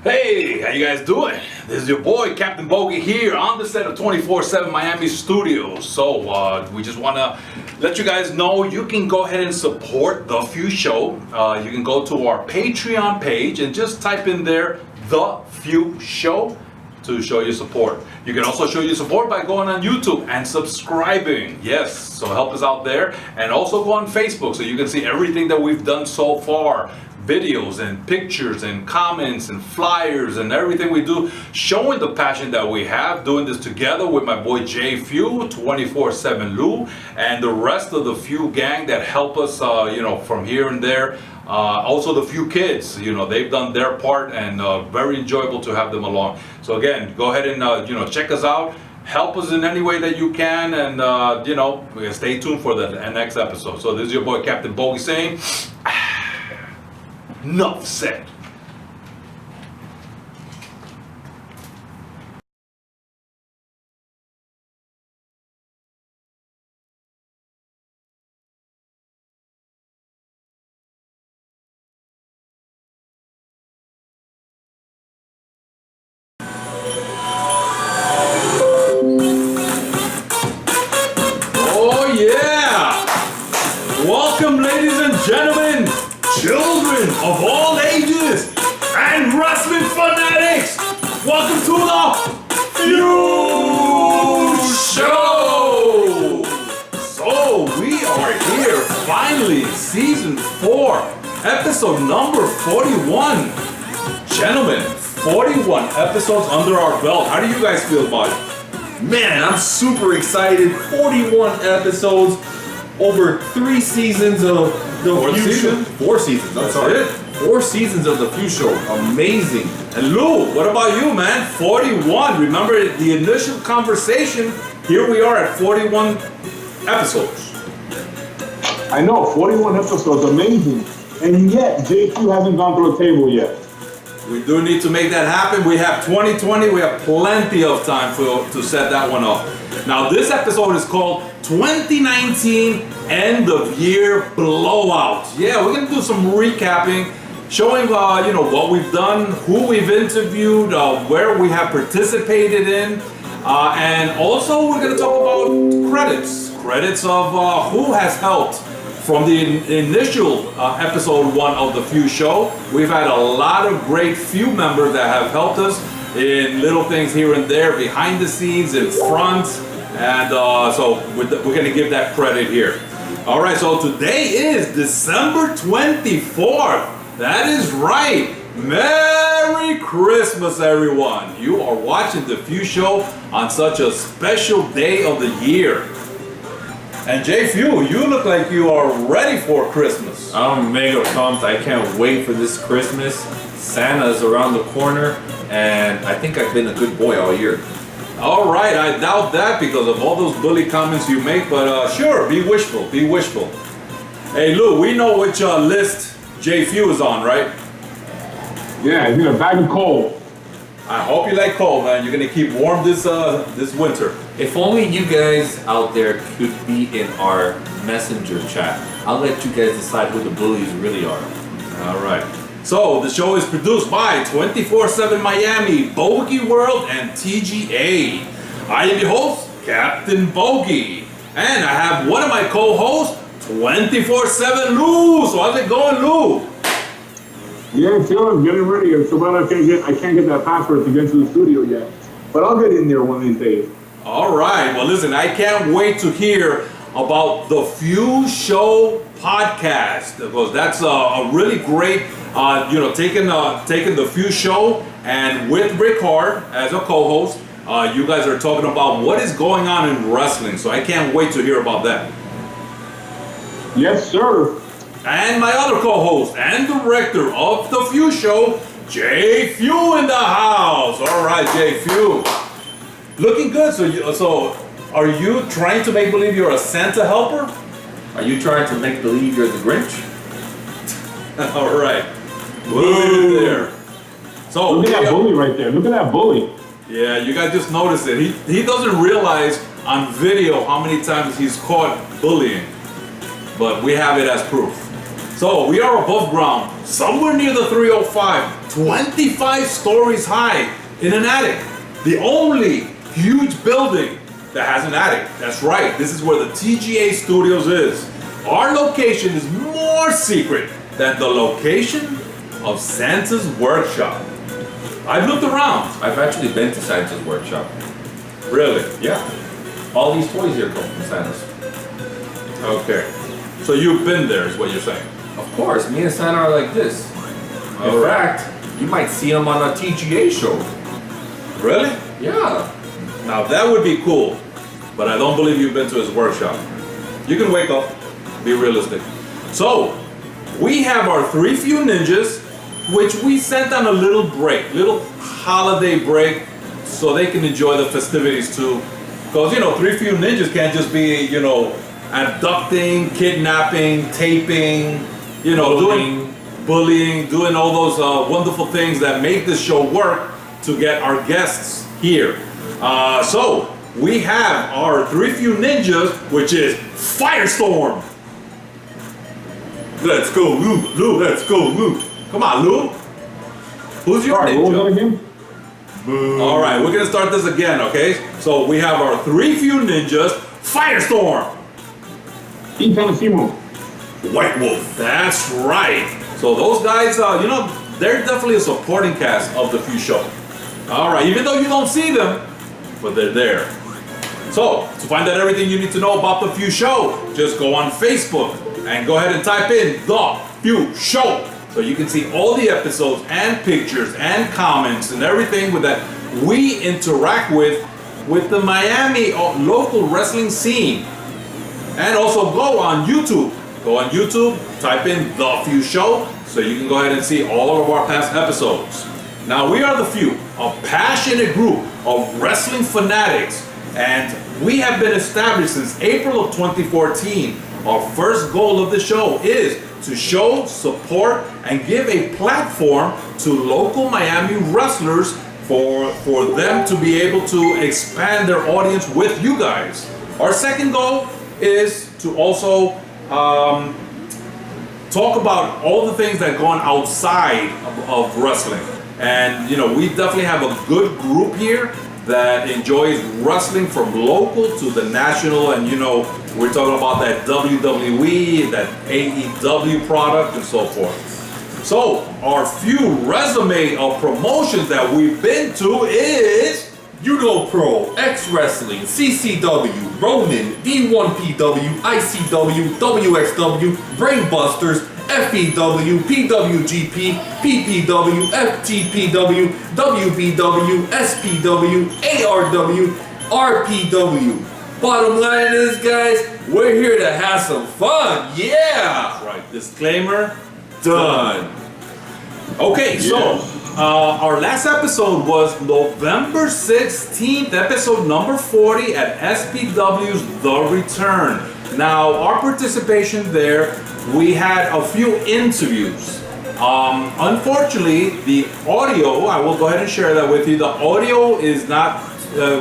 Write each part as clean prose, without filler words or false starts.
Hey, how you guys doing? This is your boy, Captain Bogy, here on the set of 24/7 Miami Studios. So, we just want to let you guys know you can go ahead and support The F.E.W Show. You can go to our Patreon page and just type in there, The F.E.W Show, to show your support. You can also show your support by going on YouTube and subscribing. Yes, so help us out there. And also go on Facebook so you can see everything that we've done so far. Videos and pictures and comments and flyers and everything we do, showing the passion that we have doing this together with my boy Jfew, 24/7 Lou, and the rest of the F.E.W gang that help us from here and there. Also the F.E.W kids, they've done their part, and very enjoyable to have them along. So again, go ahead and check us out, help us in any way that you can, and stay tuned for the next episode. So this is your boy Captain Bogy saying, enough said. Oh yeah! Welcome, ladies and gentlemen, children of all ages, and wrestling fanatics. Welcome to the F.E.W Show. So we are here finally, season 4, episode number 41. Gentlemen, 41 episodes under our belt. How do you guys feel about it? Man, I'm super excited. 41 episodes over 3 seasons of the F.E.W Show. 4 seasons, I'm sorry. 4 seasons of the F.E.W Show. Amazing. And Lou, what about you, man? 41. Remember the initial conversation? Here we are at 41 episodes. I know, 41 episodes, amazing. And yet, Jfew hasn't gone through a table yet. We do need to make that happen. We have 2020. We have plenty of time to set that one up. Now, this episode is called 2019 End of Year Blowout. Yeah, we're going to do some recapping, showing what we've done, who we've interviewed, where we have participated in, and also we're going to talk about credits of who has helped. From the initial episode 1 of the F.E.W Show, we've had a lot of great F.E.W members that have helped us in little things here and there, behind the scenes, in front, and so we're going to give that credit here. All right, so today is December 24th. That is right. Merry Christmas, everyone. You are watching the F.E.W Show on such a special day of the year. And Jfew, you look like you are ready for Christmas. I'm mega pumped. I can't wait for this Christmas. Santa's around the corner, and I think I've been a good boy all year. All right, I doubt that because of all those bully comments you make, but sure, be wishful, be wishful. Hey Lou, we know which list Jfew is on, right? Yeah, he's in a bag of coal. I hope you like cold, man. You're gonna keep warm this winter. If only you guys out there could be in our messenger chat. I'll let you guys decide who the bullies really are. All right. So the show is produced by 24/7 Miami, Bogy World, and TGA. I am your host, Captain Bogy, and I have one of my co-hosts, 24/7 Lou. So how's it going, Lou? Yeah, sure, I'm getting ready. So bad I can't get that password to get to the studio yet. But I'll get in there one of these days. All right. Well, listen, I can't wait to hear about the F.E.W Show podcast, because that's a really great, taking the F.E.W Show, and with Rick Hard as a co-host, you guys are talking about what is going on in wrestling. So I can't wait to hear about that. Yes, sir. And my other co-host and director of the F.E.W Show, Jfew in the house. All right, Jfew. Looking good. So are you trying to make believe you're a Santa helper? Are you trying to make believe you're the Grinch? All right. We'll leave it there. So look at that bully right there. Look at that bully. Yeah, you guys just noticed it. He doesn't realize on video how many times he's caught bullying, but we have it as proof. So we are above ground, somewhere near the 305, 25 stories high in an attic. The only huge building that has an attic. That's right, this is where the TGA Studios is. Our location is more secret than the location of Santa's workshop. I've looked around. I've actually been to Santa's workshop. Really? Yeah. All these toys here come from Santa's. Okay. So you've been there is what you're saying? Of course, me and Santa are like this. In fact, you might see him on a TGA show. Really? Yeah. Now that would be cool, but I don't believe you've been to his workshop. You can wake up, be realistic. So, we have our 3 Few Ninjas, which we sent on a little break, little holiday break, so they can enjoy the festivities too. Because, 3 Few Ninjas can't just be, abducting, kidnapping, taping, doing bullying, doing all those wonderful things that make this show work to get our guests here. So, we have our 3 Few Ninjas, which is Firestorm. Let's go, Lou. Let's go, Lou. Come on, Lou. Who's your ninja? What was that again? All right, we're gonna start this again, okay? So we have our 3 Few Ninjas, Firestorm. PIKAMOM. White Wolf. That's right. So those guys, they're definitely a supporting cast of the Few Show. All right, even though you don't see them, but they're there. So, to find out everything you need to know about the Few Show, just go on Facebook and go ahead and type in The Few Show. So you can see all the episodes and pictures and comments and everything with that we interact with the Miami local wrestling scene. And also go on YouTube. Go on YouTube, type in The Few Show, so you can go ahead and see all of our past episodes. Now we are The Few, a passionate group of wrestling fanatics, and we have been established since April of 2014. Our first goal of the show is to show, support, and give a platform to local Miami wrestlers for them to be able to expand their audience with you guys. Our second goal is to also talk about all the things that go on outside of wrestling. And we definitely have a good group here that enjoys wrestling from local to the national, and we're talking about that WWE, that AEW product, and so forth. So our few resume of promotions that we've been to is Judo Pro, X Wrestling, CCW, Ronin, D1PW, ICW, WXW, Brainbusters, F.E.W, PWGP, PPW, FTPW, WBW, SPW, ARW, RPW. Bottom line is, guys, we're here to have some fun. Yeah! That's right. Disclaimer, done. Okay, so our last episode was November 16th, episode number 40 at SPW's The Return. Now, our participation there, we had a few interviews. Unfortunately, the audio, I will go ahead and share that with you. The audio is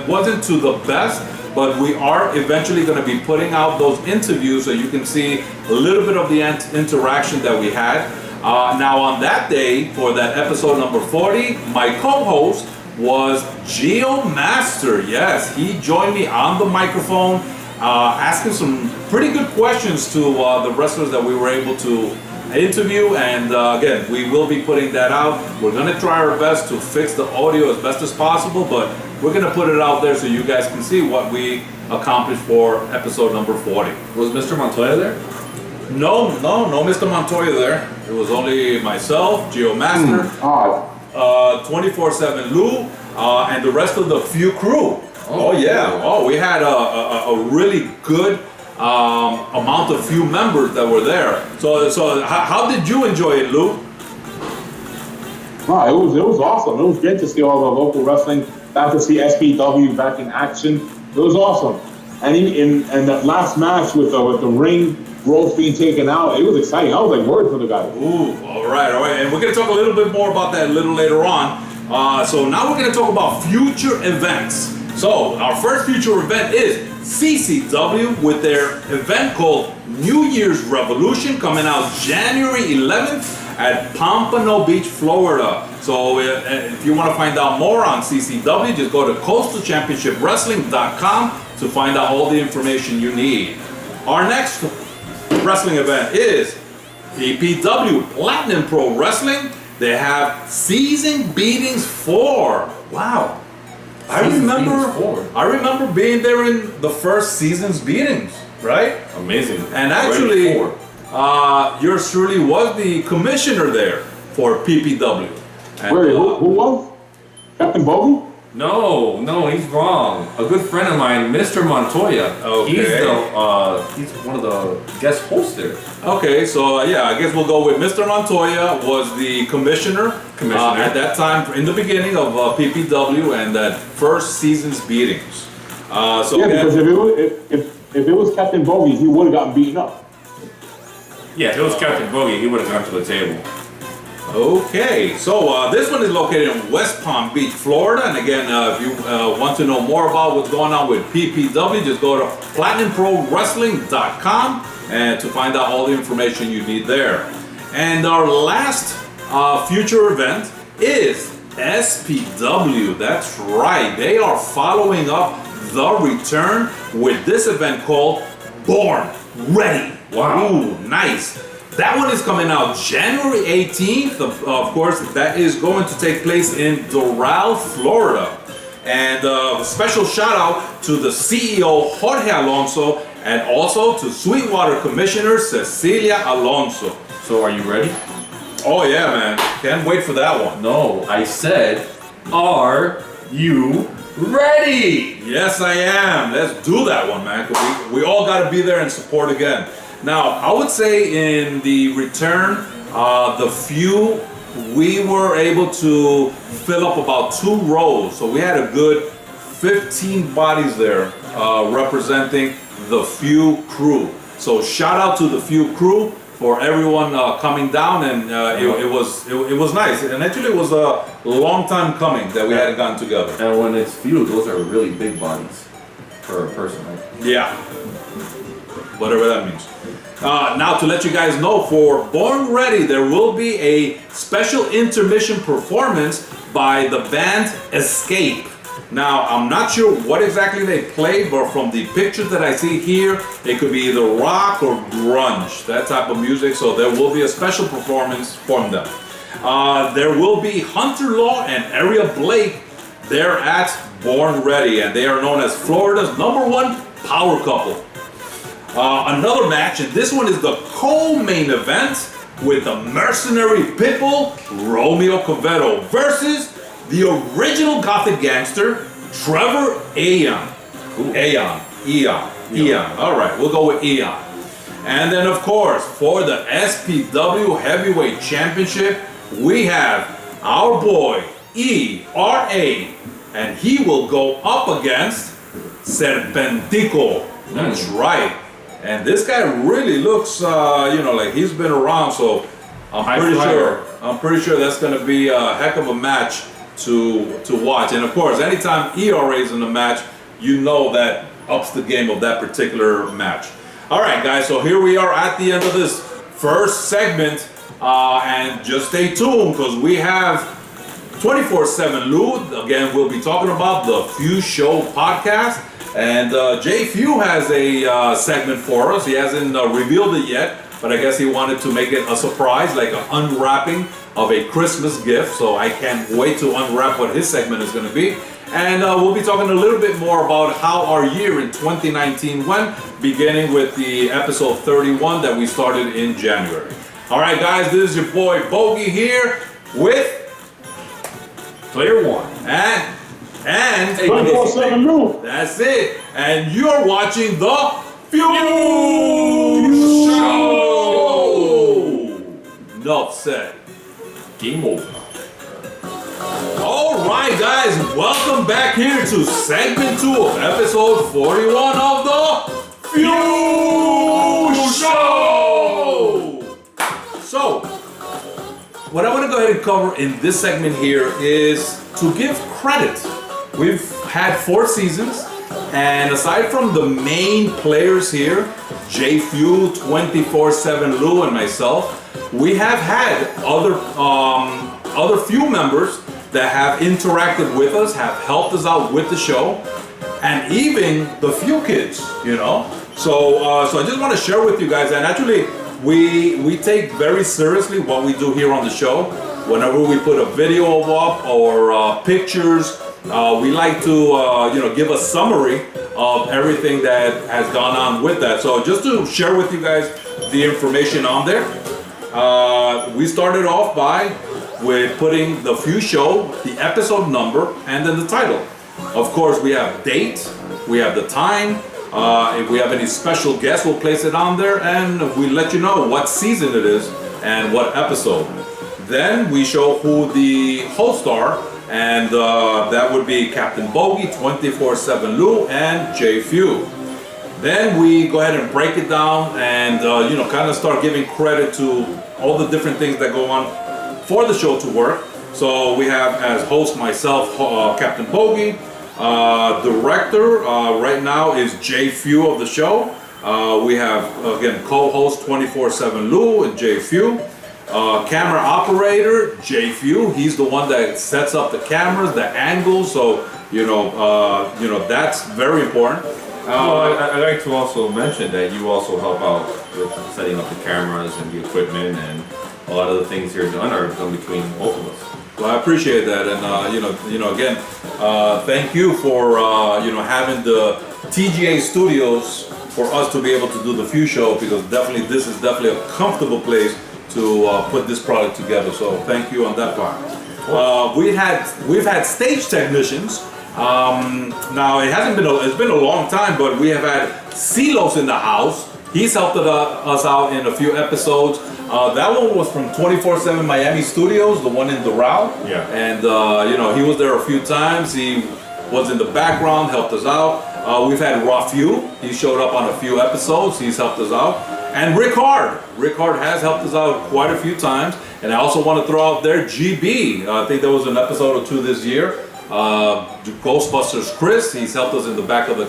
wasn't to the best, but we are eventually going to be putting out those interviews so you can see a little bit of the interaction that we had. Now, on that day, for that episode number 40, my co-host was Geo Master. Yes, he joined me on the microphone, asking some pretty good questions to the wrestlers that we were able to interview. And again, we will be putting that out. We're going to try our best to fix the audio as best as possible, but we're going to put it out there so you guys can see what we accomplished for episode number 40. Was Mr. Montoya there? No Mr. Montoya there. It was only myself, Geo Master, 24/7 Lou, and the rest of the Few crew. Oh yeah. Cool. Oh, we had a really good amount of Few members that were there. So how did you enjoy it, Lou? Wow, it was awesome. It was great to see all the local wrestling. Back to see SPW back in action. It was awesome. And in that last match with the ring ropes being taken out, it was exciting. I was like worried for the guys. Ooh, all right. And we're gonna talk a little bit more about that a little later on. So now we're gonna talk about future events. So our first future event is CCW with their event called New Year's Revolution coming out January 11th at Pompano Beach, Florida. So if you want to find out more on CCW, just go to coastalchampionshipwrestling.com to find out all the information you need. Our next wrestling event is PPW, Platinum Pro Wrestling. They have Season Beatings 4. Wow. I remember being there in the first Season's Beatings, right? Amazing. And actually, yours truly was the commissioner there for PPW. And, Wait, who was? Captain Bogy? No, he's wrong. A good friend of mine, Mr. Montoya. Okay. He's one of the guest hosts there. Okay, so yeah, I guess we'll go with Mr. Montoya was the commissioner. At that time, in the beginning of PPW and that first Season's Beatings. Because if it was Captain Bogy, he would have gotten beaten up. Yeah, if it was Captain Bogy, he would have gone to the table. Okay, so this one is located in West Palm Beach, Florida. And again, if you want to know more about what's going on with PPW, just go to platinumprowrestling.com and to find out all the information you need there. And our last future event is SPW. That's right, they are following up the return with this event called Born Ready. Wow. Ooh, nice. That one is coming out January 18th. Of course, that is going to take place in Doral, Florida. And a special shout out to the CEO, Jorge Alonso, and also to Sweetwater Commissioner, Cecilia Alonso. So are you ready? Oh yeah, man. Can't wait for that one. No, I said, are you ready? Yes, I am. Let's do that one, man. 'Cause we all got to be there and support again. Now, I would say in the return, the few, we were able to fill up about 2 rows. So we had a good 15 bodies there representing the Few crew. So shout out to the Few crew for everyone coming down, and it was nice. And actually, it was a long time coming that we hadn't gotten together. And when it's few, those are really big bodies for a person, right? Yeah, whatever that means. Now to let you guys know, for Born Ready, there will be a special intermission performance by the band Escape. Now, I'm not sure what exactly they played, but from the pictures that I see here, it could be either rock or grunge, that type of music, so there will be a special performance from them. There will be Hunter Law and Aria Blake there at Born Ready, and they are known as Florida's #1 power couple. Another match, and this one is the co-main event with the mercenary pitbull Romeo Covetto versus the original Gothic gangster Trevor Aeon. Eon. All right, we'll go with Eon. And then, of course, for the SPW Heavyweight Championship, we have our boy ERA, and he will go up against Serpentico. That's right. And this guy really looks, like he's been around, so I'm pretty sure that's going to be a heck of a match to watch. And of course, anytime ERA is in the match, you know that ups the game of that particular match. All right, guys, so here we are at the end of this first segment, and just stay tuned because we have 24/7 Lou. Again, we'll be talking about the Few Show podcast. And Jfew has a segment for us. He hasn't revealed it yet, but I guess he wanted to make it a surprise, like an unwrapping of a Christmas gift. So I can't wait to unwrap what his segment is going to be. And we'll be talking a little bit more about how our year in 2019 went, beginning with the episode 31 that we started in January. All right, guys, this is your boy Bogy here with Player One. And 24/7 Lou. That's it. And you're watching the Few Show. Enough said. Game over. All right, guys, welcome back here to segment 2 of episode 41 of the Few Show. So, what I want to go ahead and cover in this segment here is to give credit. We've had 4 seasons. And aside from the main players here, Jfew, 24/7 Lou, and myself, we have had other few members that have interacted with us, have helped us out with the show, and even the few kids, you know. So I just want to share with you guys, and actually we take very seriously what we do here on the show. Whenever we put a video up or pictures, we like to give a summary of everything that has gone on with that. So just to share with you guys the information on there, we started off with putting the F.E.W show, the episode number, and then the title. Of course, we have date, we have the time. If we have any special guests, we'll place it on there, and we let you know what season it is and what episode. Then we show who the hosts are, and that would be Captain Bogy, 24/7 Lou, and Jfew. Then we go ahead and break it down and kind of start giving credit to all the different things that go on for the show to work. So we have as host myself, Captain Bogy. Director right now is Jfew of the show. We have again co-host 24/7 Lou and Jfew. Camera operator Jfew. He's the one that sets up the cameras, the angles. So that's very important. I'd like to also mention that you also help out with setting up the cameras and the equipment, and a lot of the things here done are done between both of us. Well, I appreciate that, and again, thank you for having the TGA studios for us to be able to do the F.E.W show, because this is definitely a comfortable place to put this product together. So thank you on that part. We've had stage technicians. Now it's been a long time, but we have had Silos in the house. He's helped us out in a few episodes. That one was from 24/7 Miami Studios, the one in Doral. Yeah. And he was there a few times. He was in the background, helped us out. We've had F.E.W. He showed up on a few episodes. He's helped us out. And Rick Hard has helped us out quite a few times. And I also want to throw out there GB. I think there was an episode or two this year. Ghostbusters Chris. He's helped us in the back of the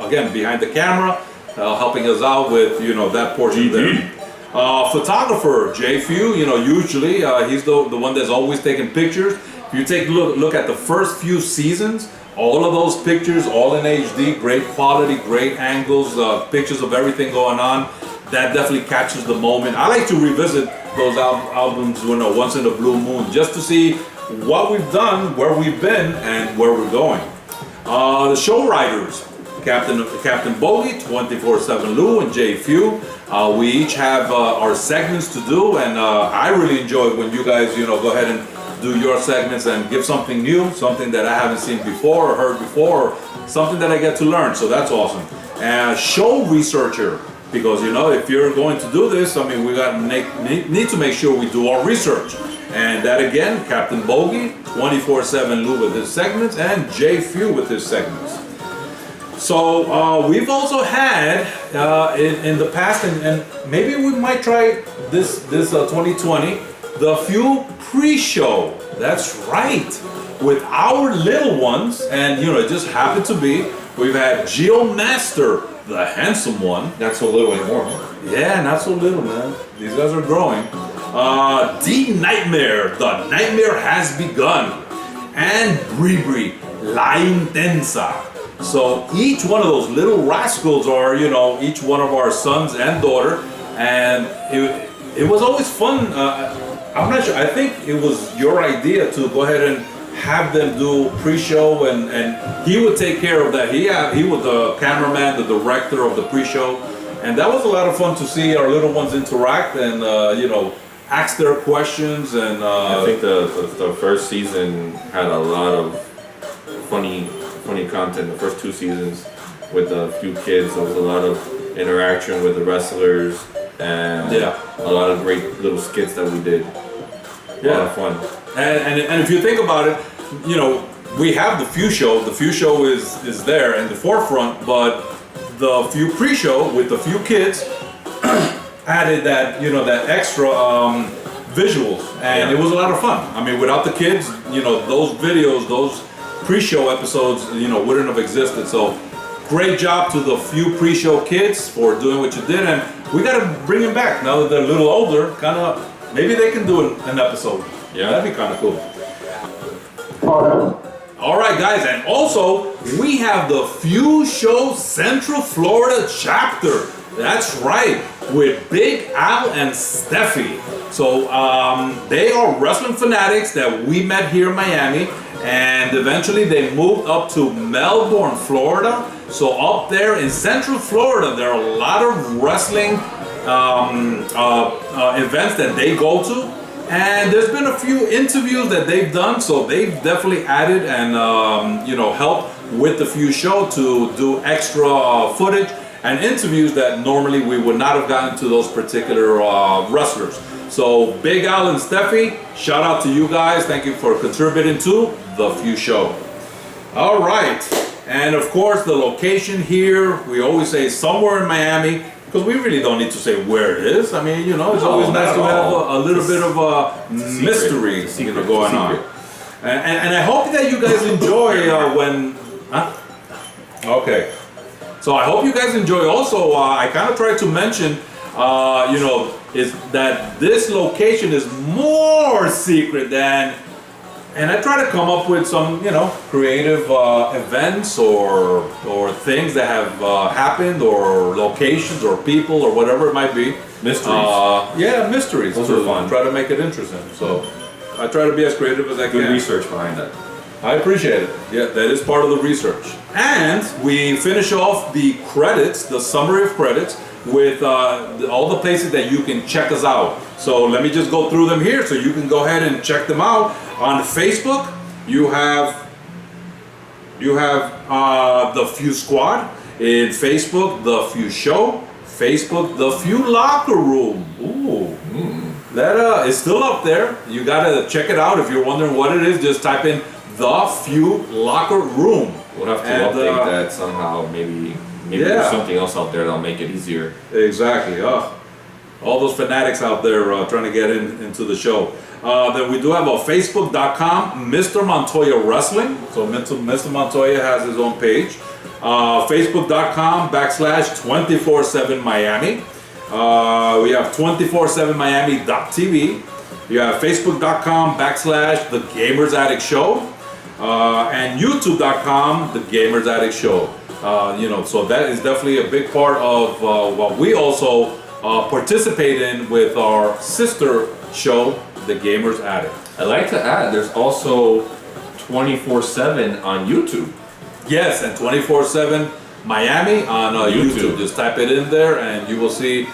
again behind the camera, helping us out with that portion there. Photographer Jfew, usually he's the one that's always taking pictures. If you take a look at the first few seasons, all of those pictures, all in HD, great quality, great angles, pictures of everything going on. That definitely catches the moment. I like to revisit those albums once in a blue moon, just to see what we've done, where we've been, and where we're going. The show writers, Captain Bogy, 24/7 Lou, and Jfew. We each have our segments to do, and I really enjoy when you guys, go ahead and do your segments and give something new, something that I haven't seen before or heard before, or something that I get to learn. So that's awesome. And show researcher, because if you're going to do this, I mean, we need to make sure we do our research. And that again, Captain Bogy, 24/7 Lou with his segments, and Jfew with his segments. So we've also had in the past, and maybe we might try this 2020, the F.E.W pre-show. That's right, with our little ones, and it just happened to be we've had Geo Master, the handsome one. Not so little anymore. Yeah, not so little, man. These guys are growing. D Nightmare, the nightmare has begun, and Bree, La Intensa. So each one of those little rascals are, each one of our sons and daughter, and it was always fun. I'm not sure. I think it was your idea to go ahead and have them do pre-show, and he would take care of that. He was the cameraman, the director of the pre-show, and that was a lot of fun to see our little ones interact and ask their questions. And I think the first season had a lot of funny content. The first two seasons with a few kids, there was a lot of interaction with the wrestlers, and a lot of great little skits that we did. A lot of fun. And if you think about it, we have the F.E.W show. The F.E.W show is there in the forefront, but the F.E.W pre-show with the F.E.W kids added that that extra visuals, and it was a lot of fun. I mean, without the kids, those videos, those pre-show episodes, wouldn't have existed. So great job to the Few pre-show kids for doing what you did, and we got to bring them back now that they're a little older. Kind of, maybe they can do an episode. Yeah, that'd be kind of cool. All right, guys, and also we have the Few Show Central Florida chapter. That's right, with Big Al and Steffi. So they are wrestling fanatics that we met here in Miami, and eventually they moved up to Melbourne, Florida. So up there in Central Florida, there are a lot of wrestling events that they go to. And there's been a few interviews that they've done, so they've definitely added and helped with the Few Show to do extra footage and interviews that normally we would not have gotten to those particular wrestlers. So Big Al and Steffi, shout out to you guys. Thank you for contributing to the Few Show. All right, and of course the location here, we always say somewhere in Miami, because we really don't need to say where it is. I mean, it's always nice to have a little bit of a mystery going on. And I hope that you guys enjoy when... Huh? Okay. So I hope you guys enjoy also, I kind of tried to mention, is that this location is more secret than... And I try to come up with some, creative events or things that have happened, or locations or people or whatever it might be. Mysteries. Yeah, mysteries. Those are fun. Try to make it interesting. So I try to be as creative as I can. Good research behind that. I appreciate it. Yeah, that is part of the research. And we finish off the credits, the summary of credits, with all the places that you can check us out. So let me just go through them here so you can go ahead and check them out. On Facebook, you have the Few Squad. In Facebook, the Few Show. Facebook, the Few Locker Room. Ooh. That is still up there. You gotta check it out. If you're wondering what it is, just type in the Few Locker Room. We'll have to update that somehow. Maybe there's something else out there that'll make it easier. Exactly. All those fanatics out there trying to get into the show. Then we do have a Facebook.com, Mr. Montoya Wrestling. So Mr. Montoya has his own page. Facebook.com/247 Miami. We have 247miami.tv. You have Facebook.com/The Gamers Addict Show. And YouTube.com, The Gamers Addict Show. So that is definitely a big part of what we also participate in with our sister show, The Gamers Addict. I'd like to add, there's also 24/7 on YouTube. Yes, and 24/7 Miami on YouTube. Just type it in there and you will see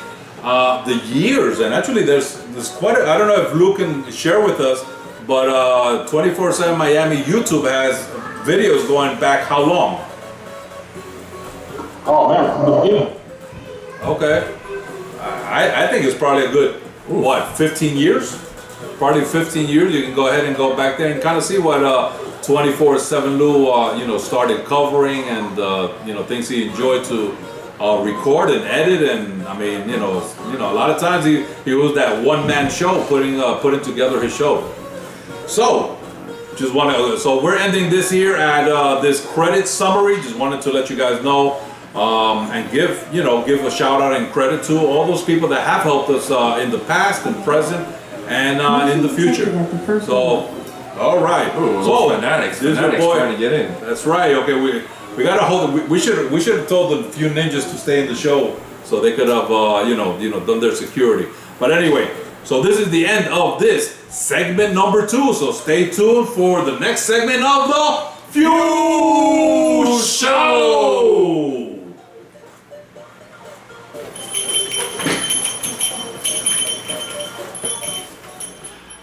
the years. And actually there's quite a, I don't know if Luke can share with us, but 24/7 Miami YouTube has videos going back how long? Oh man, from the beginning. Okay. I think it's probably a good, 15 years? Probably 15 years. You can go ahead and go back there and kind of see what 24/7 Lou, started covering, and things he enjoyed to record and edit. And I mean, a lot of times he was that one-man show putting together his show. So so we're ending this here at this credit summary. Just wanted to let you guys know. And give a shout out and credit to all those people that have helped us in the past and present and in the future. So, all right. Ooh, so Fanatics. This Fanatics is your boy. trying to get in. That's right. Okay, we gotta hold it. We should have told the Few Ninjas to stay in the show so they could have done their security. But anyway, so this is the end of this segment number 2. So stay tuned for the next segment of the Few Show.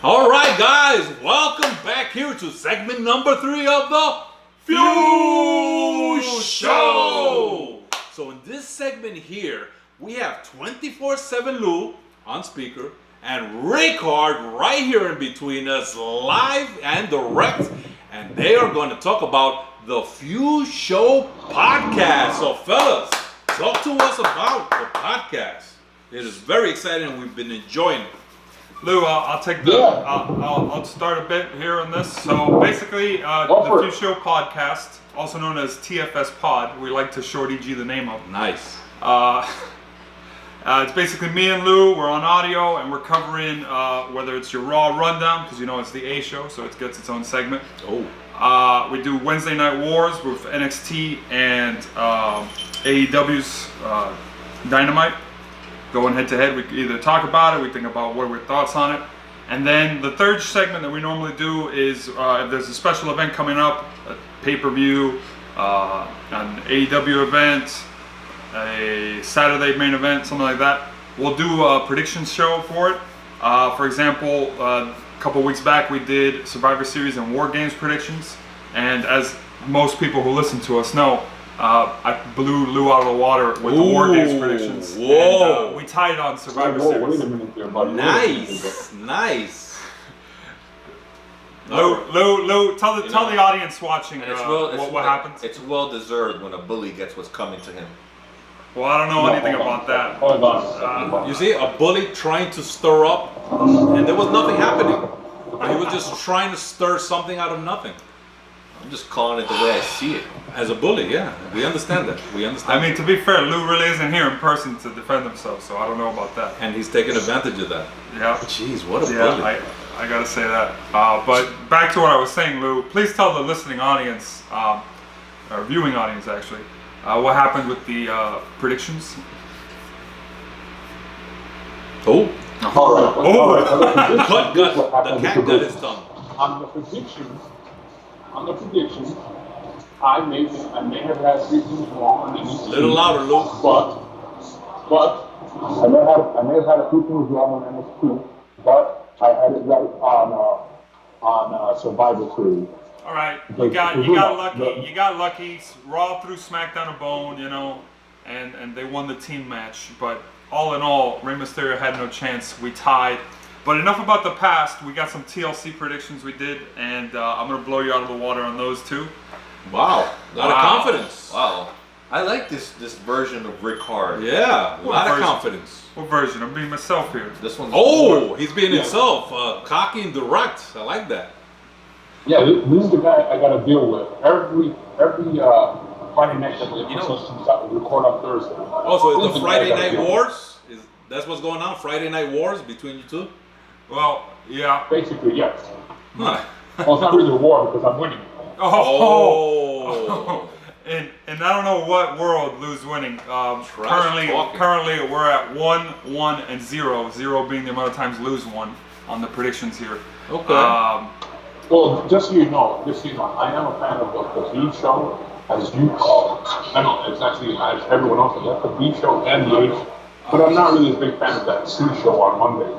All right, guys, welcome back here to segment number 3 of the Few Show. So in this segment here, we have 24/7 Lou on speaker and Ricard right here in between us, live and direct, and they are going to talk about the Few Show podcast. So fellas, talk to us about the podcast. It is very exciting and we've been enjoying it. Lou, I'll take the. I'll start a bit here on this. So basically, the Few Show podcast, also known as TFS Pod, we like to short EG the name of. Nice. It's basically me and Lou. We're on audio, and we're covering whether it's your Raw rundown, because you know it's the A show, so it gets its own segment. Oh. We do Wednesday Night Wars with NXT and AEW's Dynamite. Going head to head, we either talk about it, we think about what are our thoughts on it. And then the third segment that we normally do is if there's a special event coming up, a pay-per-view, an AEW event, a Saturday main event, something like that, we'll do a predictions show for it. For example, a couple weeks back we did Survivor Series and War Games predictions. And as most people who listen to us know, I blew Lou out of the water with the War Games predictions. Whoa! And, we tied on Survivor Series. Wait a minute there, buddy. Nice, nice. Lou, tell the audience watching what happens. It's well deserved when a bully gets what's coming to him. Well, I don't know anything about that. Hold on. You see, a bully trying to stir up, and there was nothing happening. He was just trying to stir something out of nothing. I'm just calling it the way I see it. As a bully, yeah, we understand that. We understand. I mean, to be fair, Lou really isn't here in person to defend himself, so I don't know about that. And he's taking advantage of that. Yeah. Jeez, what a bully. I gotta say that. But back to what I was saying, Lou. Please tell the listening audience, or viewing audience actually, what happened with the predictions. Oh. All right. Cut. The cat got his tongue. On the predictions, I may have had 3 things wrong. A little louder, Lou. But I may have had a few things wrong on NXT, but I had it right on Survivor Series. All right, you got lucky. You got lucky. Raw threw SmackDown a bone, you know, and they won the team match. But all in all, Rey Mysterio had no chance. We tied. But enough about the past. We got some TLC predictions we did, and I'm gonna blow you out of the water on those too. Wow, a lot of confidence. Wow, I like this version of Rick Hard. Yeah, a lot of confidence. What version? I'm being myself here. This one's he's being himself, cocky and direct. I like that. Yeah, this is the guy I got to deal with every Friday night that the episodes comes out. We record on Thursday. Oh, so it's the Friday Night Wars? That's what's going on? Friday Night Wars between you two? Well, yeah. Basically, yes. Huh. Well, it's not really a war because I'm winning. Oh. And I don't know what world Lou's winning. Currently we're at 1-1-0. 0 being the amount of times Lou's won on the predictions here. Okay. Well, just so you know, I am a fan of the B show, as you call it. I know it's actually as everyone else is. That's the B show and the A show. But I'm not really a big fan of that C show on Monday.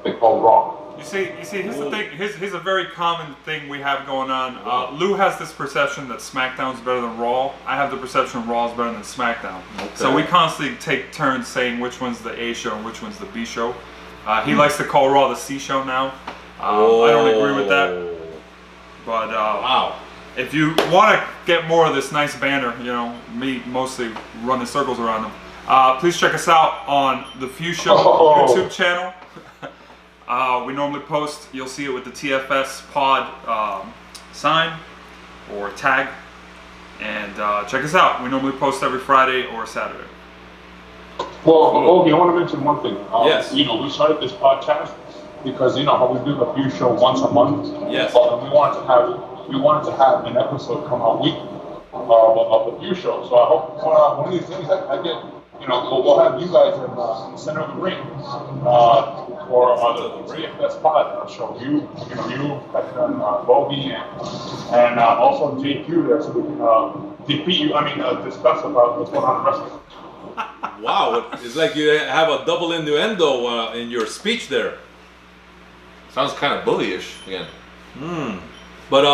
They call Raw. You see, here's the thing. Here's a very common thing we have going on. Lou has this perception that SmackDown's better than Raw. I have the perception Raw's better than SmackDown. Okay. So we constantly take turns saying which one's the A show and which one's the B show. He likes to call Raw the C show now. I don't agree with that. But wow. If you want to get more of this nice banner, you know, me mostly running circles around them, please check us out on the Few Show YouTube channel. We normally post, you'll see it with the TFS pod sign or tag. And check us out. We normally post every Friday or Saturday. Well, okay, I want to mention one thing. Yes. You know, we started this podcast because, you know, how we do the Few Show once a month. Yes. But we wanted to have an episode come out weekly of the Few Show. So I hope one of these things I get, you know, we'll have you guys in the center of the ring for the TFS pod show. You, and Bogy and also Jfew there, so we can defeat you. Discuss about what's going on in wrestling. Wow, it's like you have a double innuendo in your speech there. Sounds kind of bullyish again. But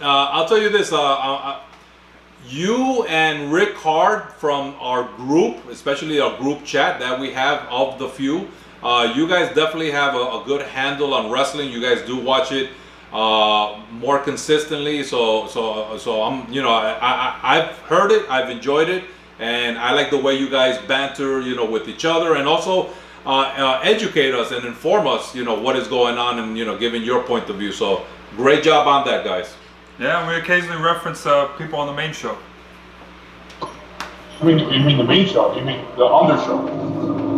I'll tell you this. You and Rick Hard from our group, especially our group chat that we have of the Few, you guys definitely have a good handle on wrestling. You guys do watch it more consistently. So I'm, you know, I've heard it, I've enjoyed it, and I like the way you guys banter, you know, with each other. And also, educate us and inform us, what is going on and, giving your point of view. So great job on that, guys. Yeah, we occasionally reference people on the main show. You mean the main show? You mean the under show?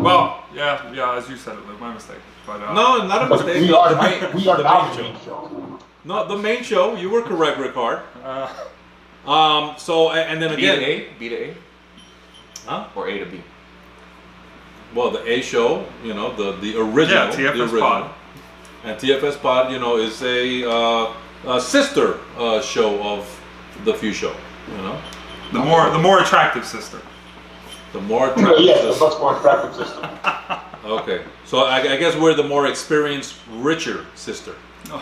Well, yeah, as you said it, my mistake. But No, not a mistake. We are The now main the main show. No, the main show. You were correct, Ricard. So, and then again, B to A? Huh? Or A to B? Well, the A show, the original. Yeah, TFS the original. Pod. And TFS Pod, is a sister show of the Few Show, the more attractive sister. The more attractive Yes, a sister. much more attractive system. Okay, so I guess we're the more experienced, richer sister. Oh.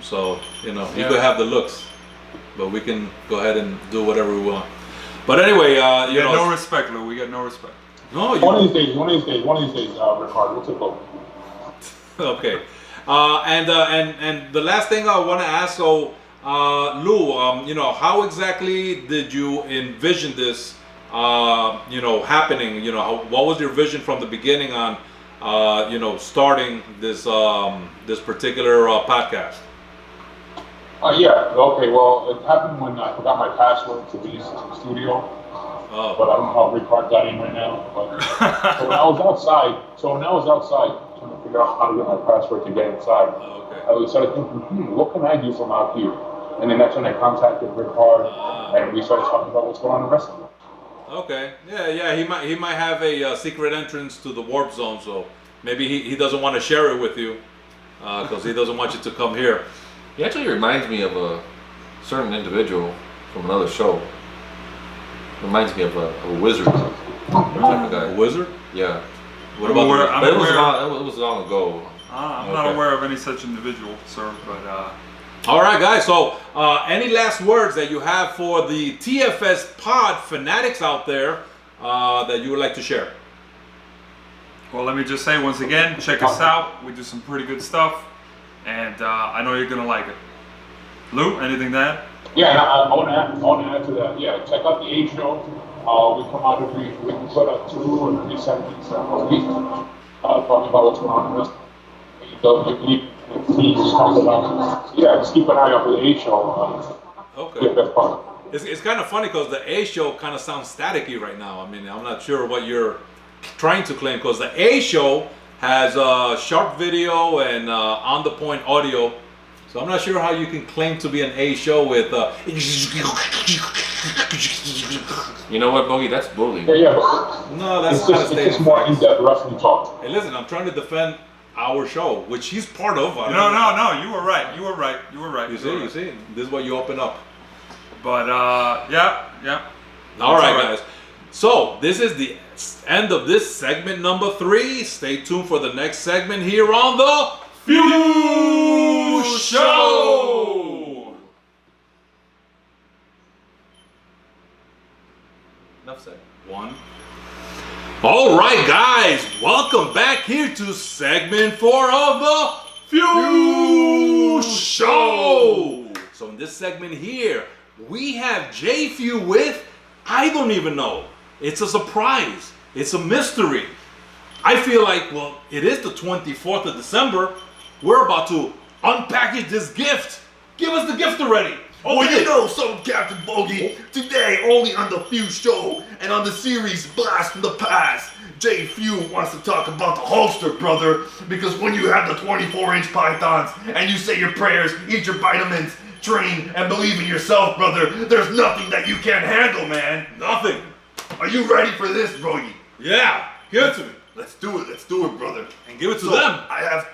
So, you could have the looks, but we can go ahead and do whatever we want. But anyway, We get no respect, Lou. We get no respect. No, One of these days, Ricardo, we'll take over. Okay. And the last thing I want to ask, so Lou, how exactly did you envision this, happening? What was your vision from the beginning on, starting this this particular podcast? Yeah. Okay. Well, it happened when I forgot my password to the studio. Oh. But I don't know how Ricard got in right now. But so when I was outside trying to figure out how to get my password to get inside, Okay. I started thinking, what can I do from out here? And then that's when I contacted Ricard, and we started talking about what's going on in wrestling. Okay. Yeah. He might have a secret entrance to the warp zone, so maybe he doesn't want to share it with you because he doesn't want you to come here. He actually reminds me of a certain individual from another show. Reminds me of a wizard type of guy. A wizard? Yeah. What about I'm But it aware- was long ago. I'm not Okay. aware of any such individual, sir. But All right, guys. So, any last words that you have for the TFS Pod fanatics out there that you would like to share? well, let me just say once again, check us out. We do some pretty good stuff, and I know you're gonna like it. Lou, anything to add? Yeah, and I want to add to that. Yeah, check out the A show. We come out every week. We put up 2 or 3 segments a week, talking about what's going on in wrestling. Just keep an eye out for the A show. Okay. That's fun. It's kind of funny because the A show kind of sounds staticky right now. I mean, I'm not sure what you're trying to claim because the A show has sharp video and on the point audio. So I'm not sure how you can claim to be an A show with. You know what, Bogy? That's bullying. Yeah, but No, that's it's just more in-depth wrestling talk. Hey, listen, I'm trying to defend our show, which he's part of. No. You were right. You were right. You see, this is what you open up. But yeah. All right, guys. So this is the end of this segment number 3. Stay tuned for the next segment here on the Few Show. Enough said. 1. All right, guys. Welcome back here to segment 4 of the Few Show. So in this segment here, we have Jfew with, I don't even know. It's a surprise. It's a mystery. I feel like, well, it is the 24th of December. We're about to unpackage this gift. Give us the gift already. Oh, you know something, Captain Bogy. Today, only on the Few Show and on the series Blast from the Past, Jfew wants to talk about the holster, brother. Because when you have the 24-inch pythons and you say your prayers, eat your vitamins, train, and believe in yourself, brother, there's nothing that you can't handle, man. Nothing. Are you ready for this, Bogy? Yeah, give it to me. Let's do it, brother. And give it to So, them. I have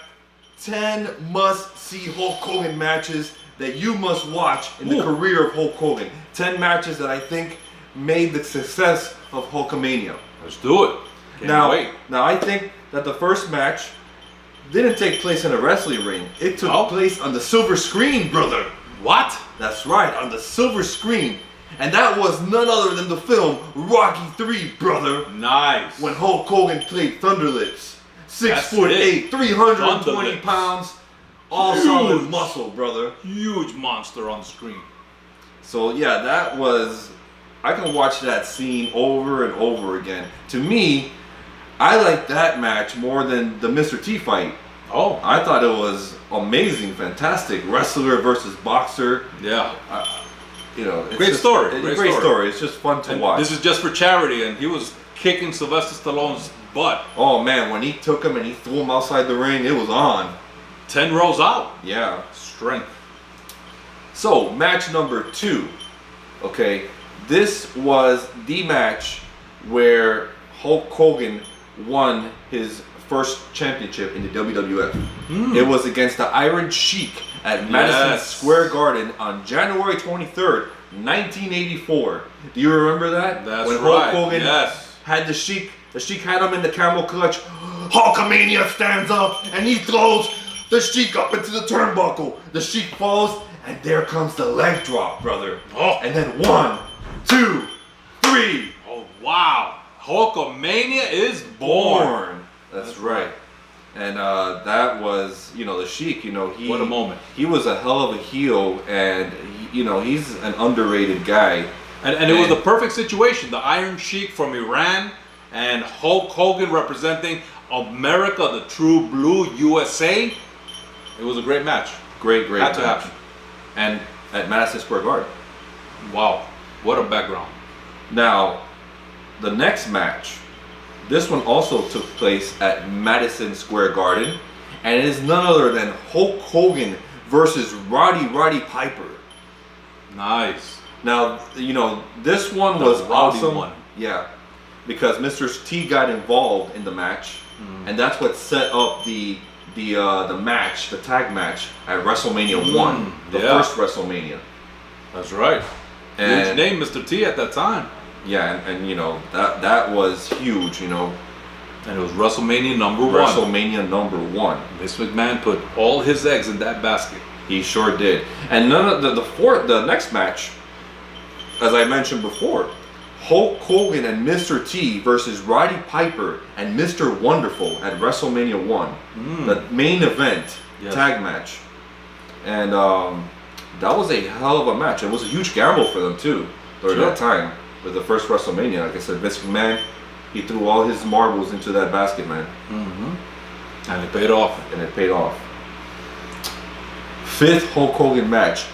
10 must-see Hulk Hogan matches that you must watch in the career of Hulk Hogan. 10 matches that I think made the success of Hulkamania. Let's do it. Can't wait. Now I think that the first match didn't take place in a wrestling ring. It took place on the silver screen, brother. What? That's right, on the silver screen. And that was none other than the film Rocky 3, brother. Nice. When Hulk Hogan played Thunderlips. 6'8", it. 320 Thunderlips. pounds, all solid muscle, brother. Huge monster on the screen. So yeah, that was, I can watch that scene over and over again. To me, I like that match more than the Mr. T fight. Oh, I thought it was amazing, fantastic. Wrestler versus boxer. yeah. You know, it's Great just- story, Great great story. It's just fun to And watch. this is just for charity, and he was kicking Sylvester Stallone's butt. Oh man, when he took him and he threw him outside the ring, it was on. 10 rows out. Yeah. Strength. So, match number 2. Okay, this was the match where Hulk Hogan won his first championship in the WWF. It was against the Iron Sheik at Madison Yes. Square Garden on January 23rd, 1984. Do you remember that? That's when right. Hulk Hogan Yes. had the Sheik had him in the camel clutch. Hulkamania stands up and he throws the Sheik up into the turnbuckle. The Sheik falls, and there comes the leg drop, brother. Oh. And then 1, 2, 3. Oh, wow. Hulkamania is born. That's right. And that was, the Sheik, he... What a moment. He was a hell of a heel, and, he's an underrated guy. And it was the perfect situation. The Iron Sheik from Iran and Hulk Hogan representing America, the true blue USA. It was a great match. Great Had to match. happen. And at Madison Square Garden. Wow. What a background. Now, the next match, this one also took place at Madison Square Garden, and it is none other than Hulk Hogan versus Roddy Piper. Nice. Now, this one The was rowdy awesome. one. Yeah, because Mr. T got involved in the match, and that's what set up the match, the tag match at WrestleMania 1, the yeah. first WrestleMania. That's right. And Huge name, Mr. T, at that time. yeah, and that was huge. And it was WrestleMania number 1. WrestleMania number 1. Vince McMahon put all his eggs in that basket. He sure did. And none of the next match, as I mentioned before, Hulk Hogan and Mr. T versus Roddy Piper and Mr. Wonderful at WrestleMania 1, the main event tag match. And that was a hell of a match. It was a huge gamble for them too during that time with the first WrestleMania. Like I said, Vince McMahon, he threw all his marbles into that basket, man. And it paid off. And it paid off. 5th Hulk Hogan match,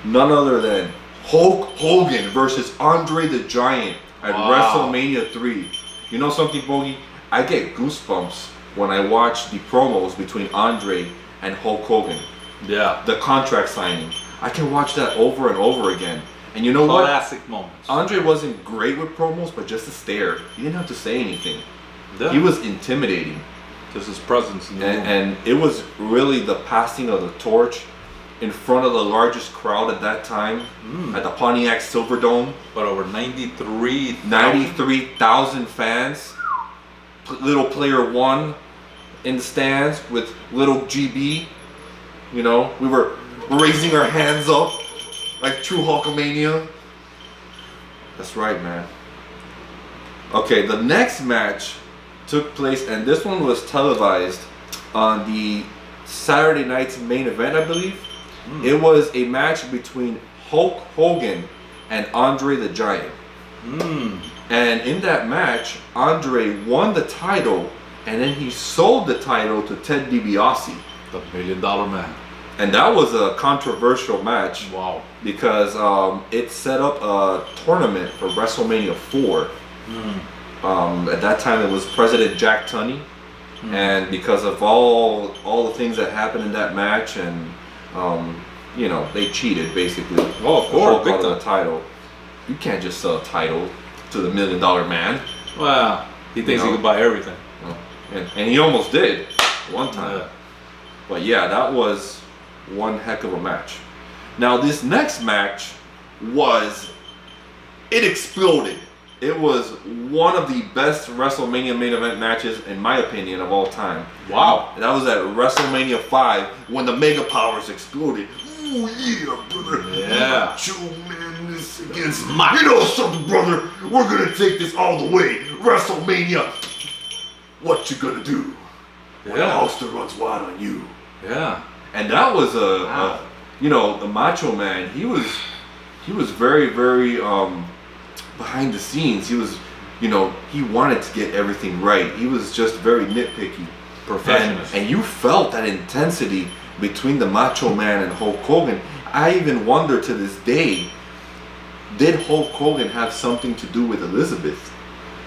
none other than Hulk Hogan versus Andre the Giant at WrestleMania 3. You know something, Bogy? I get goosebumps when I watch the promos between Andre and Hulk Hogan. Yeah. The contract signing. I can watch that over and over again. And you know what? Classic moments. Andre wasn't great with promos, but just to stare. He didn't have to say anything. Yeah. He was intimidating. Just his presence in the room. And it was really the passing of the torch in front of the largest crowd at that time at the Pontiac Silverdome. But over 93,000. 93,000 fans. Little Player One in the stands with little GB. We were raising our hands up like true Hulkamania. That's right, man. Okay, the next match took place, and this one was televised on the Saturday night's main event, I believe. It was a match between Hulk Hogan and Andre the Giant. And in that match, Andre won the title, and then he sold the title to Ted DiBiase. The $1 Million Man. And that was a controversial match. Wow. Because it set up a tournament for WrestleMania 4. At that time, it was President Jack Tunney. And because of all the things that happened in that match, and they cheated basically. Oh, of course, big Hulk time. the title. You can't just sell a title to the $1 Million Man. Well, he thinks he could buy everything. And he almost did one time. Yeah. But yeah, that was one heck of a match. Now this next match it exploded. It was one of the best WrestleMania main event matches, in my opinion, of all time. Wow. That was at WrestleMania 5 when the Mega Powers exploded. Ooh, yeah, brother. Yeah. Macho Man this against You know something, brother? We're gonna take this all the way. WrestleMania. What you gonna do when the Yeah. Hulkster runs wild on you? Yeah. And that was the Macho Man. He was very, very behind the scenes. He was you know, he wanted to get everything right. He was just very nitpicky. Perfectionist. And you felt that intensity between the Macho Man and Hulk Hogan. I even wonder to this day, did Hulk Hogan have something to do with Elizabeth?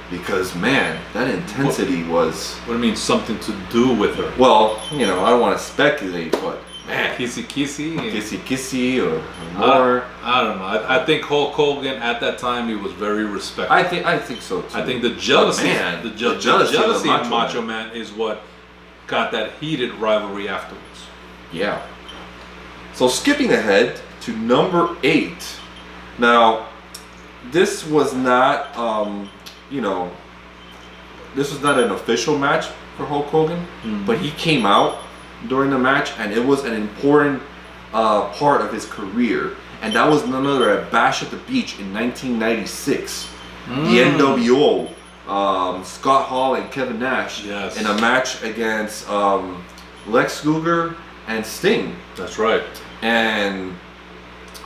Because man, that intensity was... What do you mean, something to do with her? Well, you know, I don't want to speculate, but man, Kissy. kissy or more. I don't know. I think Hulk Hogan at that time, he was very respected. I think so too. I think the jealousy, Man, the jealousy of Macho Man is what got that heated rivalry afterwards. Yeah. So skipping ahead to number 8. Now, this was not, you know, this was not an official match for Hulk Hogan, but he came out during the match, and it was an important part of his career, and that was none other at Bash at the Beach in 1996. The NWO, Scott Hall and Kevin Nash, in a match against Lex Luger and Sting. That's right. And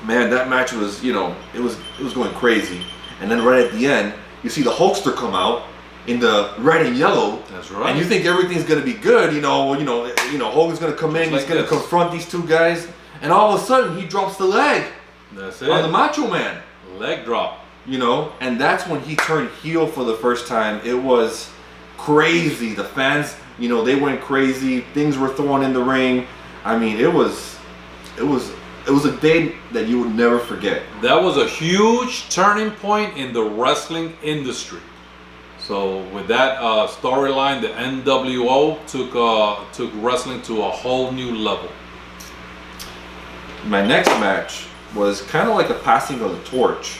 man, that match was, you know, it was going crazy. And then right at the end, you see the Hulkster come out in the red and yellow. That's right. And you think everything's gonna be good, you know, Hogan's gonna come in, he's gonna confront these two guys, and all of a sudden he drops the leg. That's it. On the Macho Man. Leg drop. You know, and that's when he turned heel for the first time. It was crazy. The fans, you know, they went crazy. Things were thrown in the ring. I mean, it was a day that you would never forget. That was a huge turning point in the wrestling industry. So with that storyline, the NWO took wrestling to a whole new level. My next match was kind of like a passing of the torch.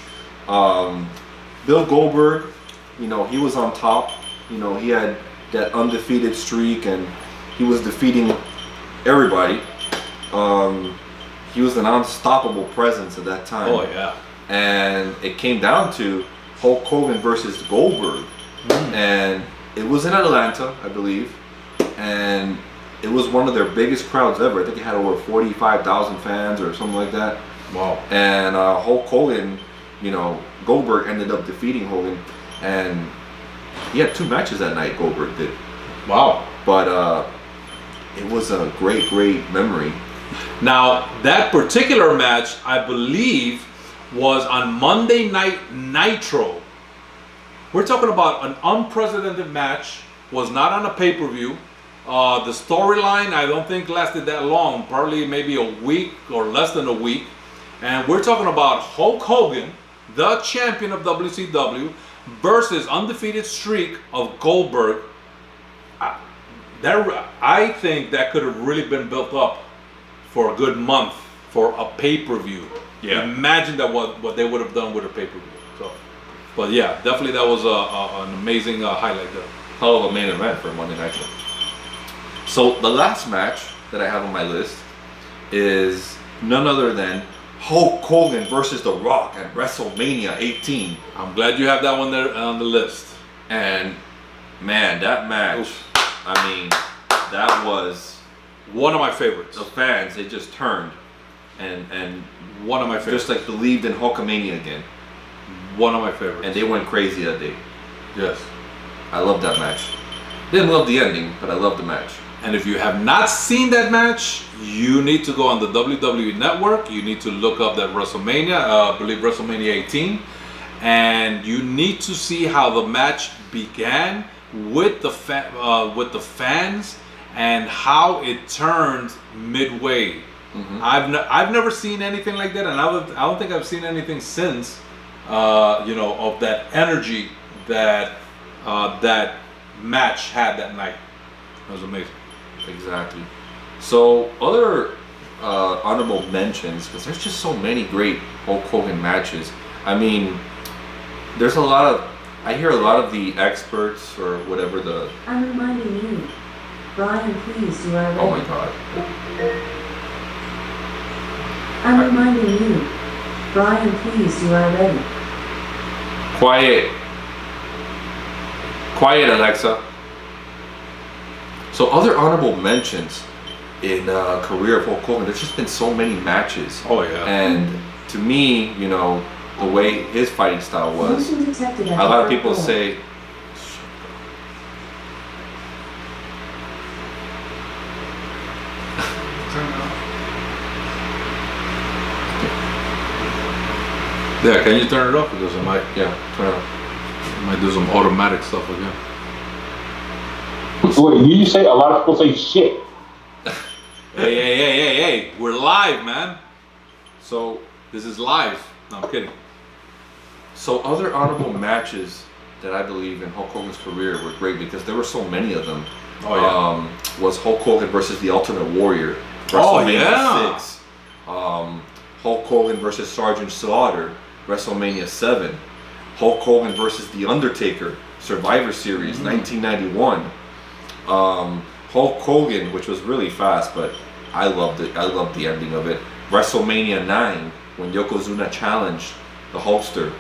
Bill Goldberg, you know, he was on top. You know, he had that undefeated streak, and he was defeating everybody. He was an unstoppable presence at that time. Oh yeah. And it came down to Hulk Hogan versus Goldberg, and it was in Atlanta, I believe, and it was one of their biggest crowds ever. I think it had over 45,000 fans or something like that. Wow. And Hulk Hogan, you know, Goldberg ended up defeating Hogan, and he had 2 matches that night, Goldberg did. Wow. But it was a great memory. Now, that particular match, I believe, was on Monday Night Nitro. We're talking about an unprecedented match, was not on a pay-per-view. The storyline, I don't think lasted that long, probably maybe a week or less than a week. And we're talking about Hulk Hogan, the champion of WCW, versus undefeated streak of Goldberg. I think that could have really been built up for a good month for a pay-per-view. Yeah. Imagine that what they would have done with a pay-per-view. So, but yeah, definitely that was an amazing highlight there. Hell of a main event for Monday Night Show. So the last match that I have on my list is none other than Hulk Hogan versus The Rock at WrestleMania 18. I'm glad you have that one there on the list. And man, that match, I mean, that was one of my favorites. The fans, they just turned and one of my favorites. Just like believed in Hulkamania again. One of my favorites. And they went crazy that day. Yes. I loved that match. Didn't love the ending, but I loved the match. And if you have not seen that match, you need to go on the WWE Network. You need to look up that WrestleMania, I believe WrestleMania 18. And you need to see how the match began with the fans and how it turned midway. Mm-hmm. I've never seen anything like that, and I don't think I've seen anything since. Of that energy that that match had that night. It was amazing. Exactly. So other honorable mentions, because there's just so many great Hulk Hogan matches. I mean, there's a lot of, I hear a lot of the experts or whatever the... I'm reminding you. Brian, please, you are ready. Oh my God. I'm reminding you. Brian, please, you are ready. Quiet. Quiet, Alexa. So other honorable mentions in career of Hulk Hogan, there's just been so many matches. Oh yeah. And to me, the way his fighting style was. Motion detected at A lot the of people front door. say, Yeah, can you turn it off? Because I might, yeah, turn it on. I might do some automatic stuff again. Wait, did you say a lot of people say shit? Hey, we're live, man. So, This is live. No, I'm kidding. so other honorable matches that I believe in Hulk Hogan's career were great because there were so many of them. Oh, yeah. Was Hulk Hogan versus the Ultimate Warrior, Oh, WrestleMania yeah. 6. Hulk Hogan versus Sergeant Slaughter, WrestleMania 7. Hulk Hogan versus The Undertaker, Survivor Series, 1991. Hulk Hogan, which was really fast, but I loved it. I loved the ending of it. WrestleMania 9, when Yokozuna challenged the Hulkster,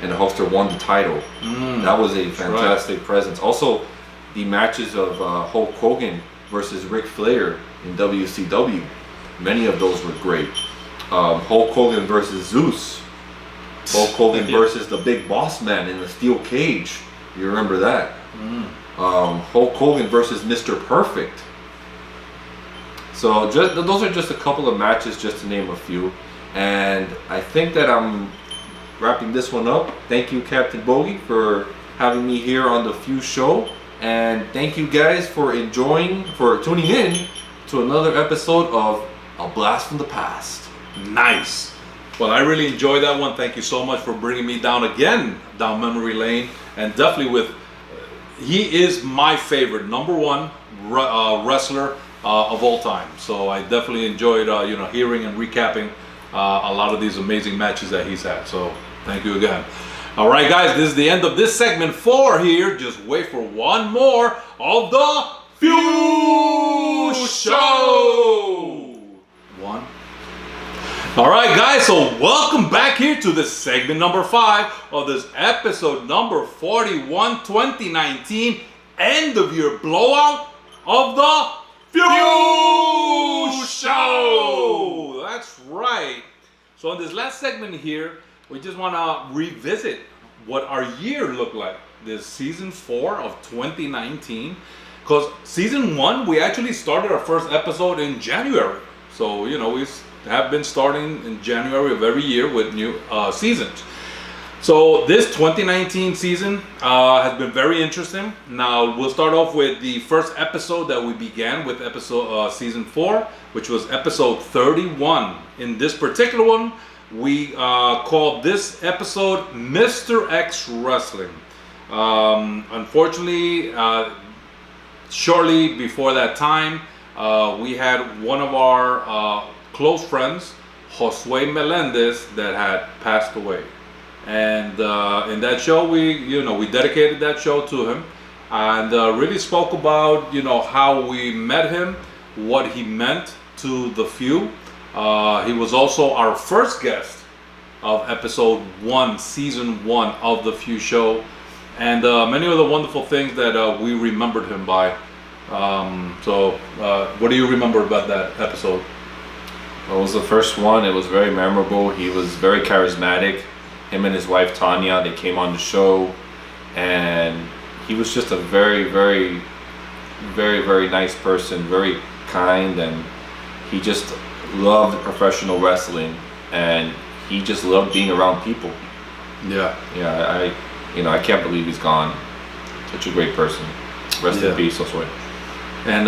and the Hulkster won the title. That was a fantastic presence. Also, the matches of Hulk Hogan versus Ric Flair in WCW, many of those were great. Hulk Hogan versus Zeus. Hulk Hogan versus the Big Boss Man in the steel cage. You remember that? Hulk Hogan versus Mr. Perfect. So those are just a couple of matches, just to name a few. And I think that I'm wrapping this one up. Thank you, Captain Bogy, for having me here on the Few Show. And thank you guys for tuning in to another episode of A Blast from the Past. Nice. Well, I really enjoyed that one. Thank you so much for bringing me down memory lane. And definitely he is my favorite, #1 wrestler of all time. So I definitely enjoyed, hearing and recapping a lot of these amazing matches that he's had. So thank you again. All right, guys, this is the end of this segment 4 here. Just wait for one more of the Few Show. One. All right, guys, so welcome back here to this segment number 5 of this episode number 41, 2019, end of year blowout of the Few Show. That's right. So in this last segment here, we just want to revisit what our year looked like. This season 4 of 2019. Because season 1, we actually started our first episode in January. So, we have been starting in January of every year with new seasons. So this 2019 season has been very interesting. Now we'll start off with the first episode that we began with season 4, which was episode 31. In this particular one, we called this episode Mr. X Wrestling. Unfortunately, shortly before that time, we had one of our close friends, Josue Melendez, that had passed away. And in that show, we dedicated that show to him, and really spoke about how we met him, what he meant to the Few. He was also our first guest of episode 1, season 1 of the Few Show, and many of the wonderful things that we remembered him by. What do you remember about that episode? Well, it was the first one. It was very memorable. He was very charismatic. Him and his wife Tanya, they came on the show, and he was just a very, very, very, very nice person, very kind, and he just loved professional wrestling, and he just loved being around people. Yeah. Yeah, I can't believe he's gone. Such a great person. Rest in peace, Josue. And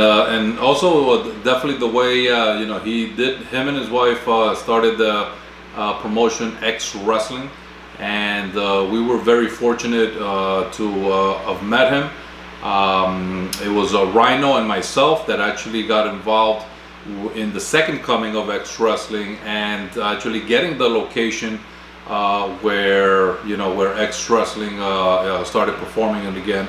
also definitely the way him and his wife started the promotion X Wrestling, and we were very fortunate to have met him. It was Rhino and myself that actually got involved in the second coming of X Wrestling, and actually getting the location where X Wrestling started performing it again.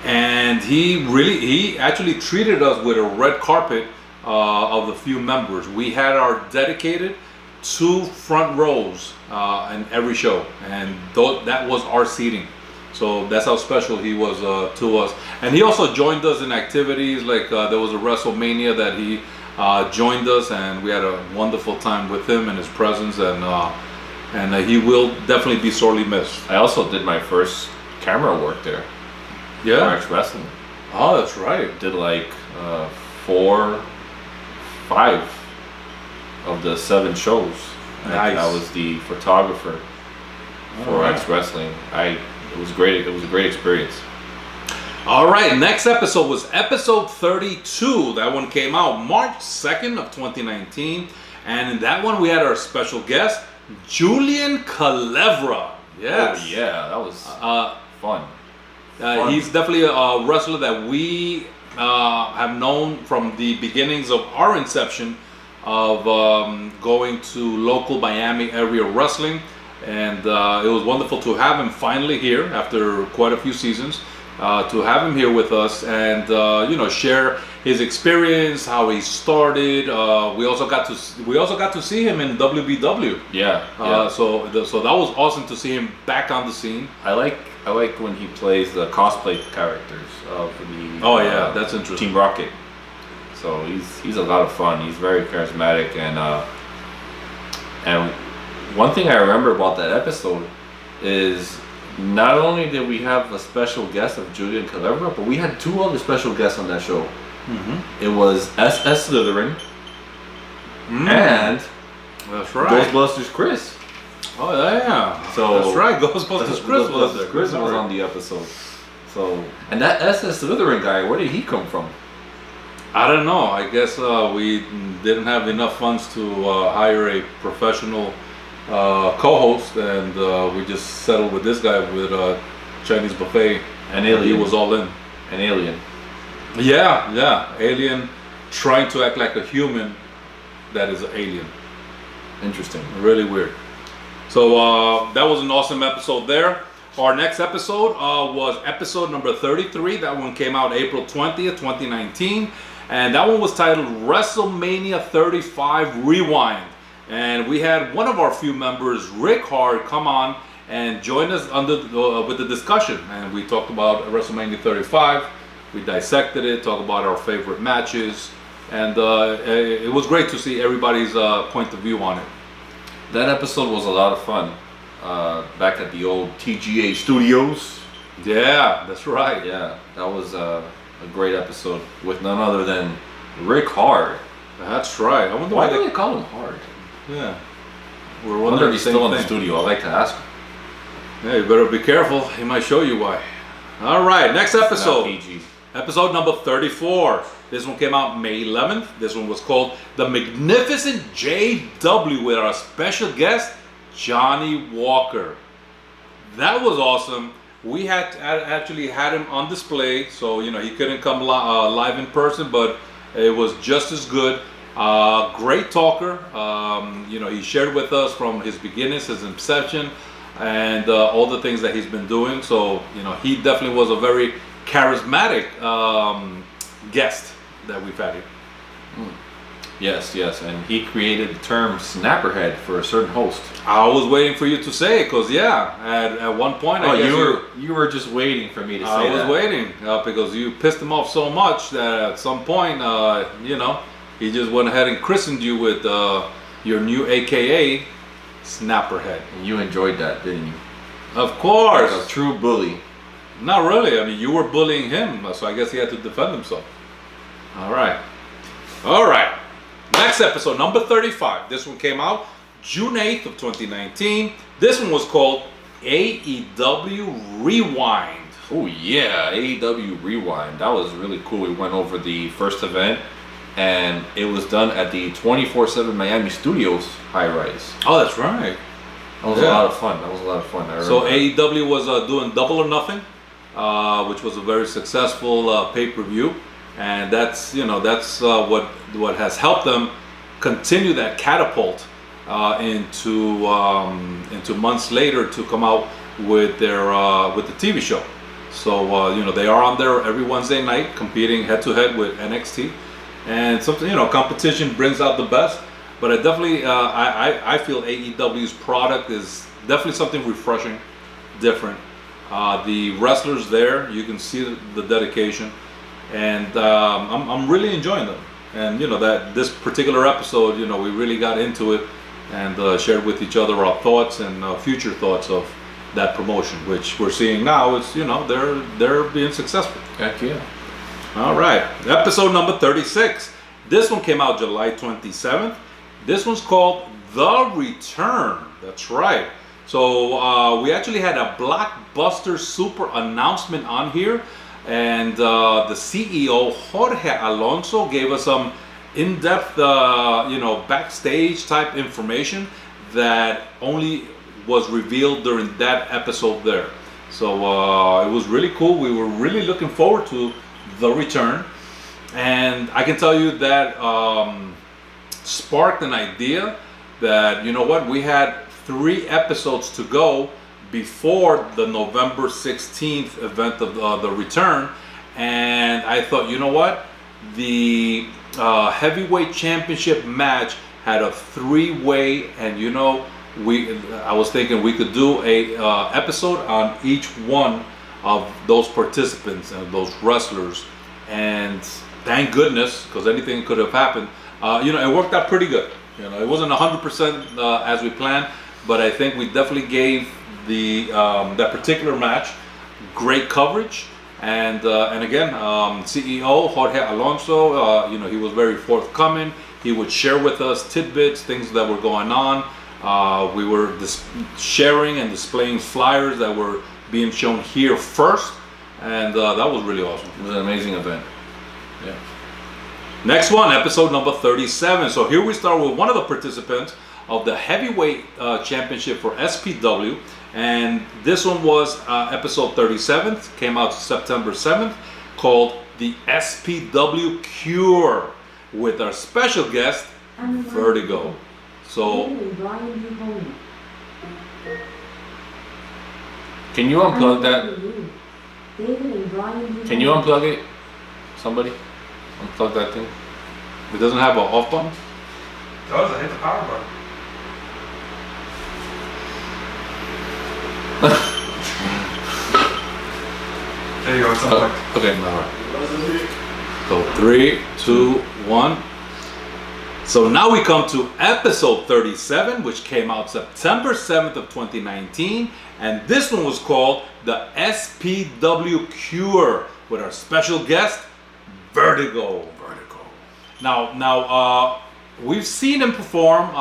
And he actually treated us with a red carpet of the Few members. We had our dedicated 2 front rows in every show, and that was our seating. So that's how special he was to us. And he also joined us in activities like there was a WrestleMania that he joined us, and we had a wonderful time with him and his presence. And and he will definitely be sorely missed. I also did my first camera work there. Yeah. For Wrestling. Oh, that's right. Did like 4, 5 of the 7 shows. Nice. I was the photographer for X Wrestling. It was great. It was a great experience. All right, next episode was episode 32. That one came out March 2nd of 2019. And in that one, we had our special guest, Julian Calevra. Yes. Oh, yeah, that was fun. He's definitely a wrestler that we have known from the beginnings of our inception of going to local Miami area wrestling. And it was wonderful to have him finally here after quite a few seasons. To have him here with us and share his experience, how he started. We also got to see him in WBW. Yeah. So that was awesome to see him back on the scene. I like when he plays the cosplay characters of the. Oh yeah, that's interesting. Team Rocket. So he's a lot of fun. He's very charismatic and one thing I remember about that episode is. Not only did we have a special guest of Julian Calevra, but we had 2 other special guests on that show. Mm-hmm. It was S.S. Slytherin and that's right, Ghostbusters Chris. Oh yeah, so that's right, Ghostbusters Chris was there. Chris was on the episode. So and that S.S. Slytherin guy, where did he come from? I don't know. I guess we didn't have enough funds to hire a professional co-host, and we just settled with this guy with Chinese buffet. An alien. He was all in. An alien. Yeah, alien trying to act like a human that is an alien. Interesting. Really weird. So that was an awesome episode there. Our next episode was episode number 33. That one came out April 20th, 2019, and that one was titled WrestleMania 35 Rewind. And we had one of our few members, Rick Hard, come on and join us with the discussion. And we talked about WrestleMania 35. We dissected it, talked about our favorite matches. And it was great to see everybody's point of view on it. That episode was a lot of fun. Back at the old TGA studios. Yeah, that's right. Yeah, that was a great episode with none other than Rick Hard. That's right. I wonder why do they call him Hard? Yeah, we're wondering if he's still in the studio. I'd like to ask him. Yeah, you better be careful. He might show you why. All right, next episode. Episode number 34. This one came out May 11th. This one was called The Magnificent J.W. with our special guest, Johnny Walker. That was awesome. We had actually had him on display, so he couldn't come live in person, but it was just as good. Great talker. He shared with us from his beginnings, his inception, and all the things that he's been doing. So he definitely was a very charismatic guest that we've had here. Yes, and he created the term snapperhead for a certain host. I was waiting for you to say it, because at one point you were just waiting for me to say that. I was waiting because you pissed him off so much that at some point he just went ahead and christened you with your new AKA Snapperhead. And you enjoyed that, didn't you? Of course. Like a true bully. Not really. I mean, you were bullying him, so I guess he had to defend himself. All right. Next episode, number 35. This one came out June 8th of 2019. This one was called AEW Rewind. Oh yeah, AEW Rewind. That was really cool. We went over the first event, and it was done at the 24/7 Miami Studios high-rise. Oh, that's right. That was a lot of fun. So AEW was doing Double or Nothing, which was a very successful pay-per-view, and that's what has helped them continue that catapult into months later to come out with their with the TV show. So they are on there every Wednesday night competing head-to-head with NXT, and something competition brings out the best. But I definitely I feel AEW's product is definitely something refreshing, different. The wrestlers there, you can see the dedication, and I'm really enjoying them. And that this particular episode, we really got into it and shared with each other our thoughts and future thoughts of that promotion, which we're seeing now is, they're being successful. Heck yeah. All right, episode number 36. This one came out July 27th. This one's called The Return. That's right. So we actually had a blockbuster super announcement on here, and the CEO Jorge Alonso gave us some in-depth, backstage type information that only was revealed during that episode there. So it was really cool. We were really looking forward to The Return, and I can tell you that sparked an idea that, we had 3 episodes to go before the November 16th event of the Return, and I thought, the heavyweight championship match had a 3-way, and I was thinking we could do a episode on each one of those participants and those wrestlers, and thank goodness, because anything could have happened. It worked out pretty good. It wasn't 100% as we planned, but I think we definitely gave that particular match great coverage. And again, CEO Jorge Alonso, he was very forthcoming. He would share with us tidbits, things that were going on. We were sharing and displaying flyers that were being shown here first, and that was really awesome. It was an amazing event. Yeah. Next one, episode number 37. So here we start with one of the participants of the heavyweight championship for SPW, and this one was episode 37, came out September 7th, called the SPW Cure, with our special guest Vertigo. So can you unplug that? Can you unplug it? Somebody unplug that thing. It doesn't have an off button? It does, I hit the power button. There you go, it's unplugged. Okay, all right. So 3, 2, 1. So now we come to episode 37, which came out September 7th of 2019, and this one was called the SPW Cure, with our special guest Vertigo. Now, we've seen him perform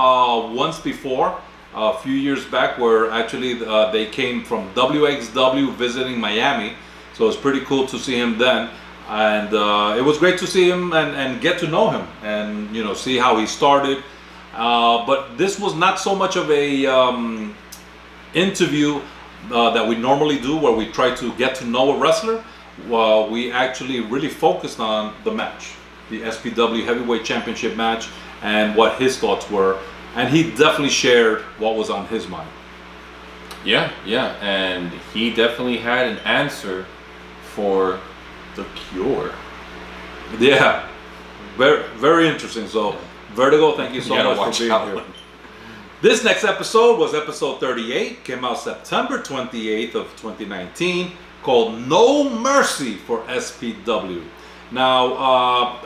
once before, a few years back, where actually they came from WXW visiting Miami. So it's pretty cool to see him then, and it was great to see him and get to know him and see how he started. But this was not so much of a interview that we normally do, where we try to get to know a wrestler. We actually really focused on the match, the SPW Heavyweight Championship match, and what his thoughts were, and he definitely shared what was on his mind. Yeah, and he definitely had an answer for the cure. Yeah, very, very interesting. So, Vertigo, thank you so much for being here. This next episode was episode 38, came out September 28th of 2019, called No Mercy for SPW. Now,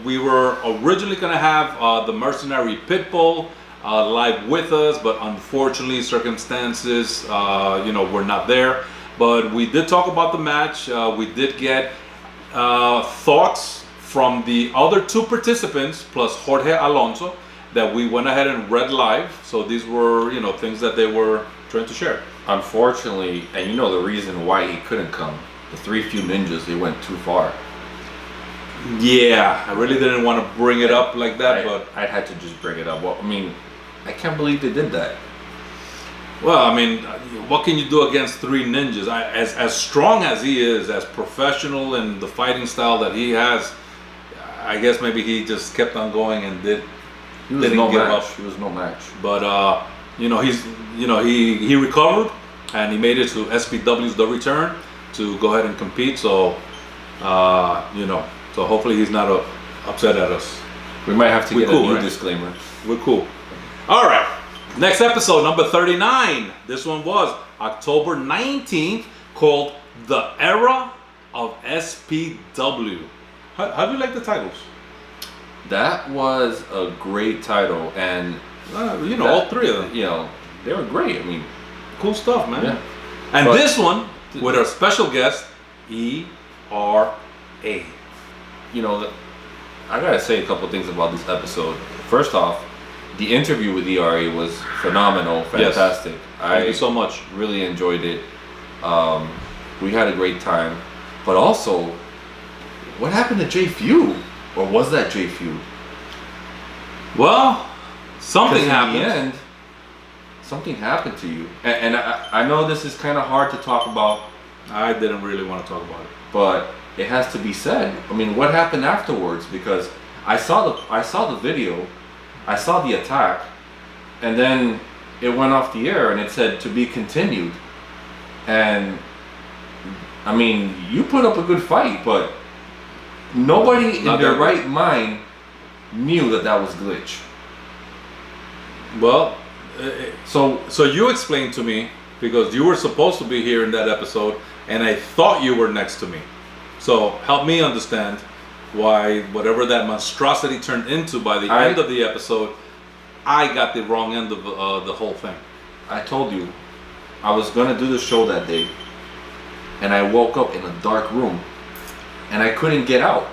we were originally going to have the Mercenary Pitbull live with us, but unfortunately circumstances, were not there. But we did talk about the match. We did get thoughts from the other 2 participants, plus Jorge Alonso, that we went ahead and read live. So these were, things that they were trying to share. Unfortunately, and the reason why he couldn't come, the 3 Few Ninjas, they went too far. Yeah, I really didn't want to bring it up like that, but I had to just bring it up. Well, I can't believe they did that. Well, what can you do against 3 ninjas? As strong as he is, as professional in the fighting style that he has, I guess maybe he just kept on going and didn't give up. He was no match. But he recovered, and he made it to SPW's The Return to go ahead and compete. So so hopefully he's not upset at us. We might have to get a new disclaimer. We're cool. All right. Next episode, number 39. This one was October 19th, called The Era of SPW. How do you like the titles? That was a great title, and You know, all three of them. You know, they were great. I mean, Cool stuff, man. yeah. And But- this one with our special guest, E.R.A. You know, I gotta say a couple things about this episode. First off, the interview with ERA was phenomenal, fantastic. Thank you so much. Really enjoyed it. We had a great time. But also, what happened to Jfew? Or was that Jfew? Well, something happened. In the end, something happened to you. And I know this is kind of hard to talk about, I didn't really want to talk about it. but it has to be said. I mean, what happened afterwards? Because I saw the video, I saw the attack, and then it went off the air and it said to be continued. And I mean, you put up a good fight, but nobody in their right mind knew that that was glitch. Well, So you explained to me, because you were supposed to be here in that episode, and I thought you were next to me. So help me understand why whatever that monstrosity turned into by the end of the episode, I got the wrong end of the whole thing. I told you, I was gonna do the show that day, and I woke up in a dark room, and I couldn't get out.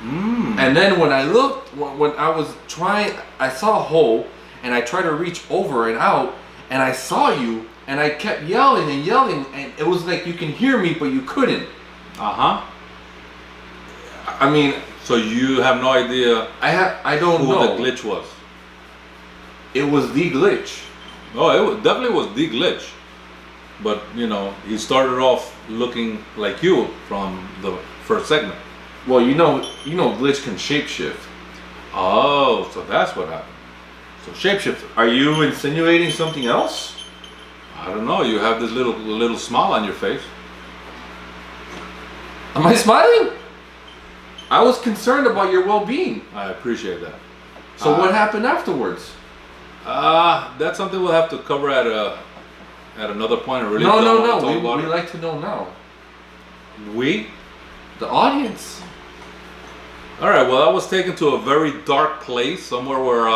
And then when I looked, when I was trying, I saw a hole, and I tried to reach over and out, and I saw you, and I kept yelling and yelling, and it was like you can hear me, but you couldn't. I mean, So you have no idea I don't who know. the glitch was. It was the glitch. Oh, definitely was the glitch. But you know, he started off looking like you from the first segment. Well, you know, glitch can shapeshift. Oh, so that's what happened. So shapeshifter. Are you insinuating something else? I don't know. You have this little smile on your face. Am I smiling? I was concerned about your well-being. I appreciate that. So what happened afterwards? That's something we'll have to cover at another point. I really No. don't want to talk about We it. like to know now. We? The audience. All right. Well, I was taken to a very dark place, somewhere where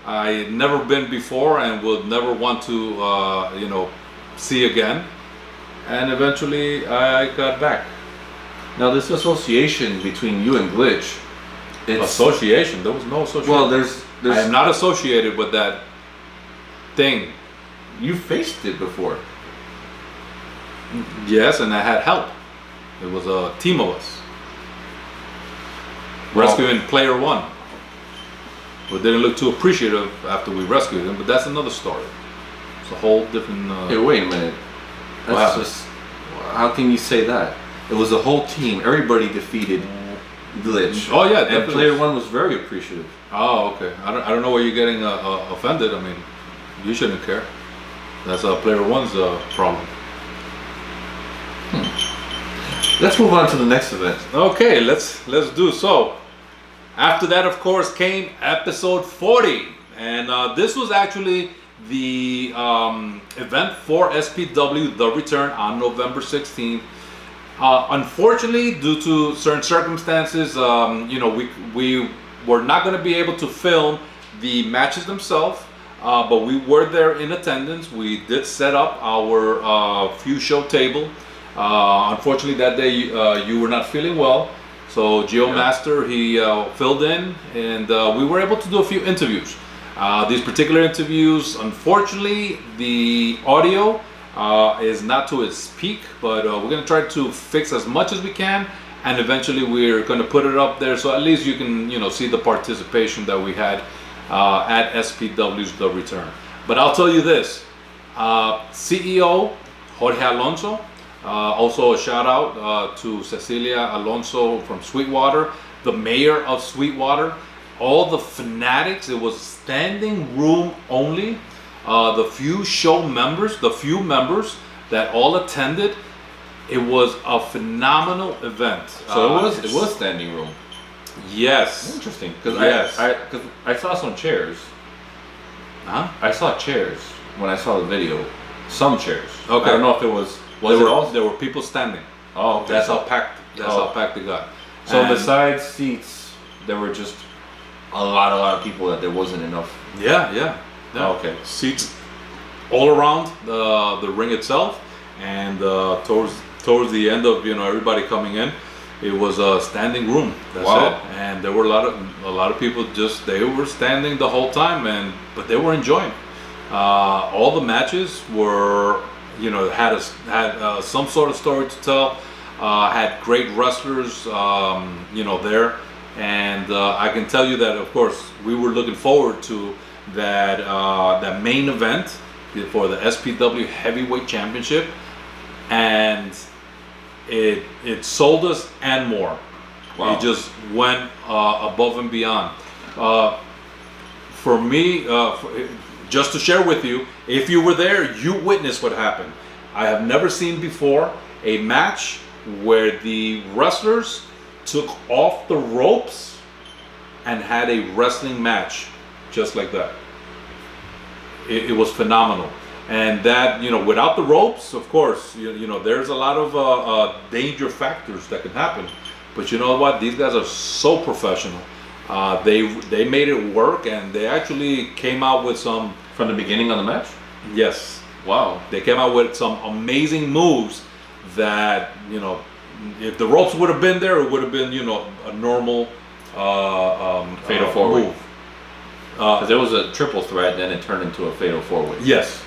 I had never been before and would never want to, see again. And eventually, I got back. Now, this association between you and Glitch, it's Association? There was no association. well. There's I am not associated with that thing. you faced it before. Yes, and I had help. It was a team of us Well- rescuing player one. We didn't look too appreciative after we rescued him, but that's another story. It's a whole different. Hey, wait a minute. What That's happened? just. How can you say that? It was a whole team. Everybody defeated Glitch. Oh yeah, And definitely. player one was very appreciative. Oh, okay. I don't know why you're getting offended. I mean, you shouldn't care. That's player one's problem. Let's move on to the next event. Okay, let's do so. After that, of course, came episode 40, and this was actually the event for SPW, The Return, on November 16th. Unfortunately, due to certain circumstances, we were not going to be able to film the matches themselves, but we were there in attendance. We did set up our few show table. Unfortunately, that day you were not feeling well, so Geomaster, he filled in, and we were able to do a few interviews. These particular interviews, unfortunately, the audio is not to its peak, but we're going to try to fix as much as we can, and eventually we're going to put it up there so at least you can see the participation that we had at SPW's The Return. But I'll tell you this, CEO Jorge Alonso, also a shout out to Cecilia Alonso from Sweetwater, the mayor of Sweetwater, all the Fanatics. It was standing room only. The few members that all attended, it was a phenomenal event. So it was standing room. Yes. Interesting, because Yes. I saw some chairs. Huh? I saw chairs when I saw the video. Some chairs. Okay. I don't know if it was. There were people standing. Oh, okay. That's how packed. That's how packed it got. So And- besides seats, there were just a lot of people that there wasn't enough. Yeah. Yeah. Oh, okay. Seats all around the ring itself, and towards the end of everybody coming in, it was a standing room. That's Wow. it. And there were a lot of people they were standing the whole time, but they were enjoying. All the matches were had some sort of story to tell. Had great wrestlers there, and I can tell you that of course we were looking forward to that main event for the SPW Heavyweight Championship, and it sold us and more. Wow. It just went above and beyond. For me, just to share with you, if you were there, you witnessed what happened. I have never seen before a match where the wrestlers took off the ropes and had a wrestling match just like that. It was phenomenal. And that, without the ropes, of course, there's a lot of danger factors that can happen. But you know what? These guys are so professional. They made it work, and they actually came out with some... From the beginning of the match? Yes. Wow. They came out with some amazing moves that, if the ropes would have been there, it would have been, a normal Fatal 4-way. move. Because it was a triple threat, then it turned into a fatal 4-way. Yes.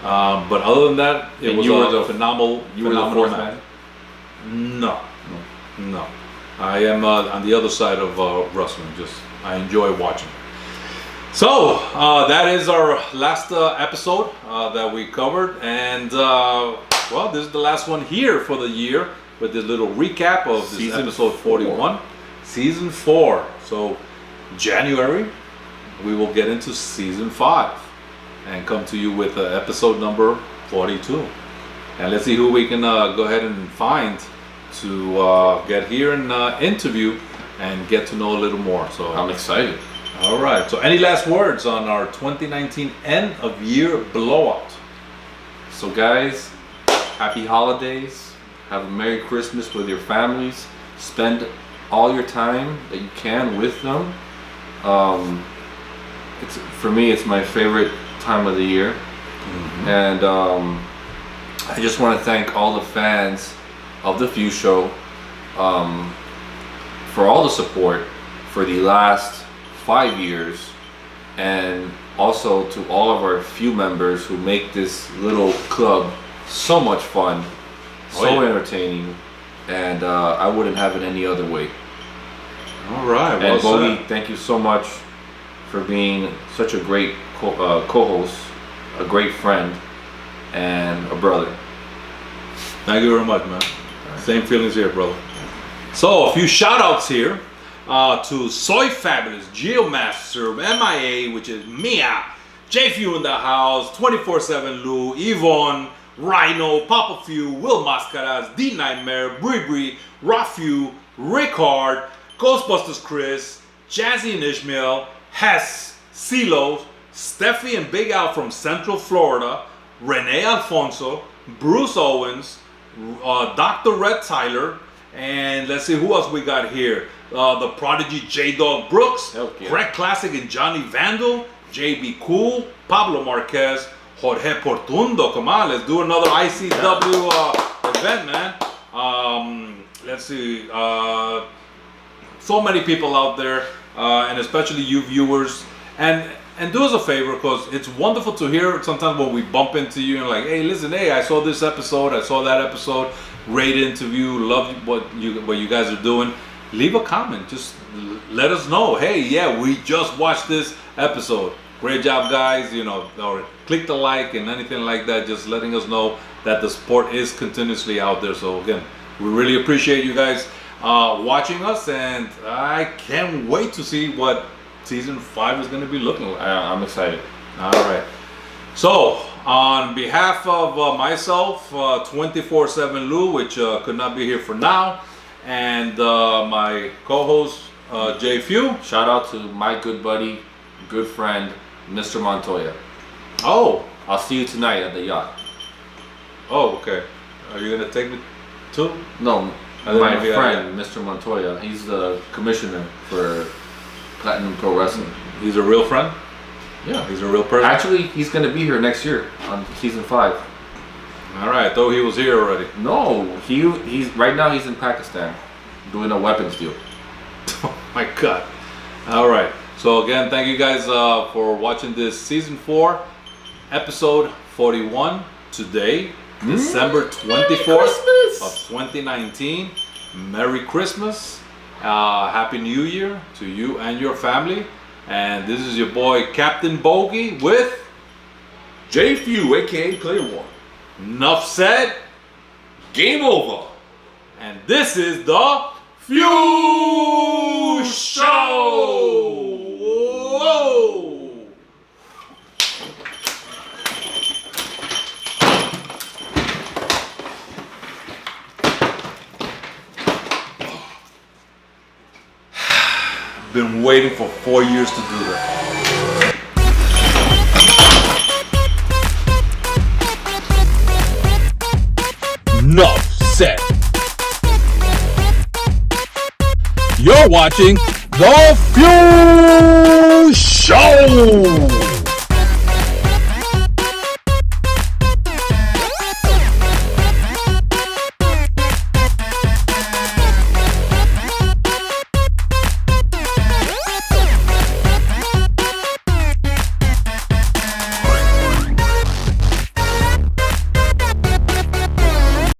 But other than that, it was a phenomenal. You were the fourth match. man? No. I am on the other side of wrestling. I enjoy watching. So that is our last episode that we covered, and this is the last one here for the year with this little recap of this Season episode 41, season 4. So January, we will get into season 5 and come to you with episode number 42. And let's see who we can go ahead and find to get here and interview and get to know a little more. So I'm excited. All right. So any last words on our 2019 end of year blowout? So guys, happy holidays. Have a Merry Christmas with your families. Spend all your time that you can with them. For me, it's my favorite time of the year. Mm-hmm. And I just want to thank all the fans of the F.E.W. show for all the support for the last 5 years, and also to all of our F.E.W. members who make this little club so much fun, entertaining, and I wouldn't have it any other way. All right. And Bogy, thank you so much for being such a great co-host, a great friend, and a brother. Thank you very much, man. Same feelings here, brother. So a few shout outs here to Soy Fabulous, Geomaster, MIA, which is Mia, Jfew in the house, 24/7 Lou, Yvonne, Rhino, Papa Few, Will Mascaras, D Nightmare, Bree, Rafu, Rickard, Ghostbusters Chris, Jazzy and Ishmael, Hess, CeeLo, Steffi and Big Al from Central Florida, Renee Alfonso, Bruce Owens, Dr. Red Tyler, and let's see who else we got here. The Prodigy J-Dog Brooks, Yeah. Craig Classic and Johnny Vandal, JB Cool, Pablo Marquez, Jorge Portundo. Come on, let's do another ICW event, man. Let's see. So many people out there, and especially you viewers. And do us a favor, because it's wonderful to hear sometimes when we bump into you and like, hey, listen, hey, I saw this episode, I saw that episode, great interview, love what you guys are doing. Leave a comment, just let us know, hey, yeah, we just watched this episode. Great job, guys, or click the like and anything like that, just letting us know that the support is continuously out there. So again, we really appreciate you guys watching us, and I can't wait to see what season 5 is going to be looking like. I'm excited. All right. So, on behalf of myself, 24/7 Lou, which could not be here for now, and my co-host, Jfew. Shout out to my good buddy, good friend, Mr. Montoya. Oh. I'll see you tonight at the yacht. Oh, okay. Are you going to take me too? No, I didn't my know you friend, Mr. Montoya. He's the commissioner for Platinum Pro Wrestling. He's a real friend? Yeah. He's a real person. Actually, he's gonna be here next year on season 5. All right, I thought he was here already. No, he's right now he's in Pakistan doing a weapons deal. Oh my God. All right. So again, thank you guys for watching this season 4, episode 41 today, December 24th of 2019. Merry Christmas. Happy New Year to you and your family. And this is your boy Captain Bogy with Jfew, aka Player 1. Enough said. Game over. And this is the F.E.W. Show. Whoa. Been waiting for 4 years to do that. Enough said. You're watching the F.E.W. Show.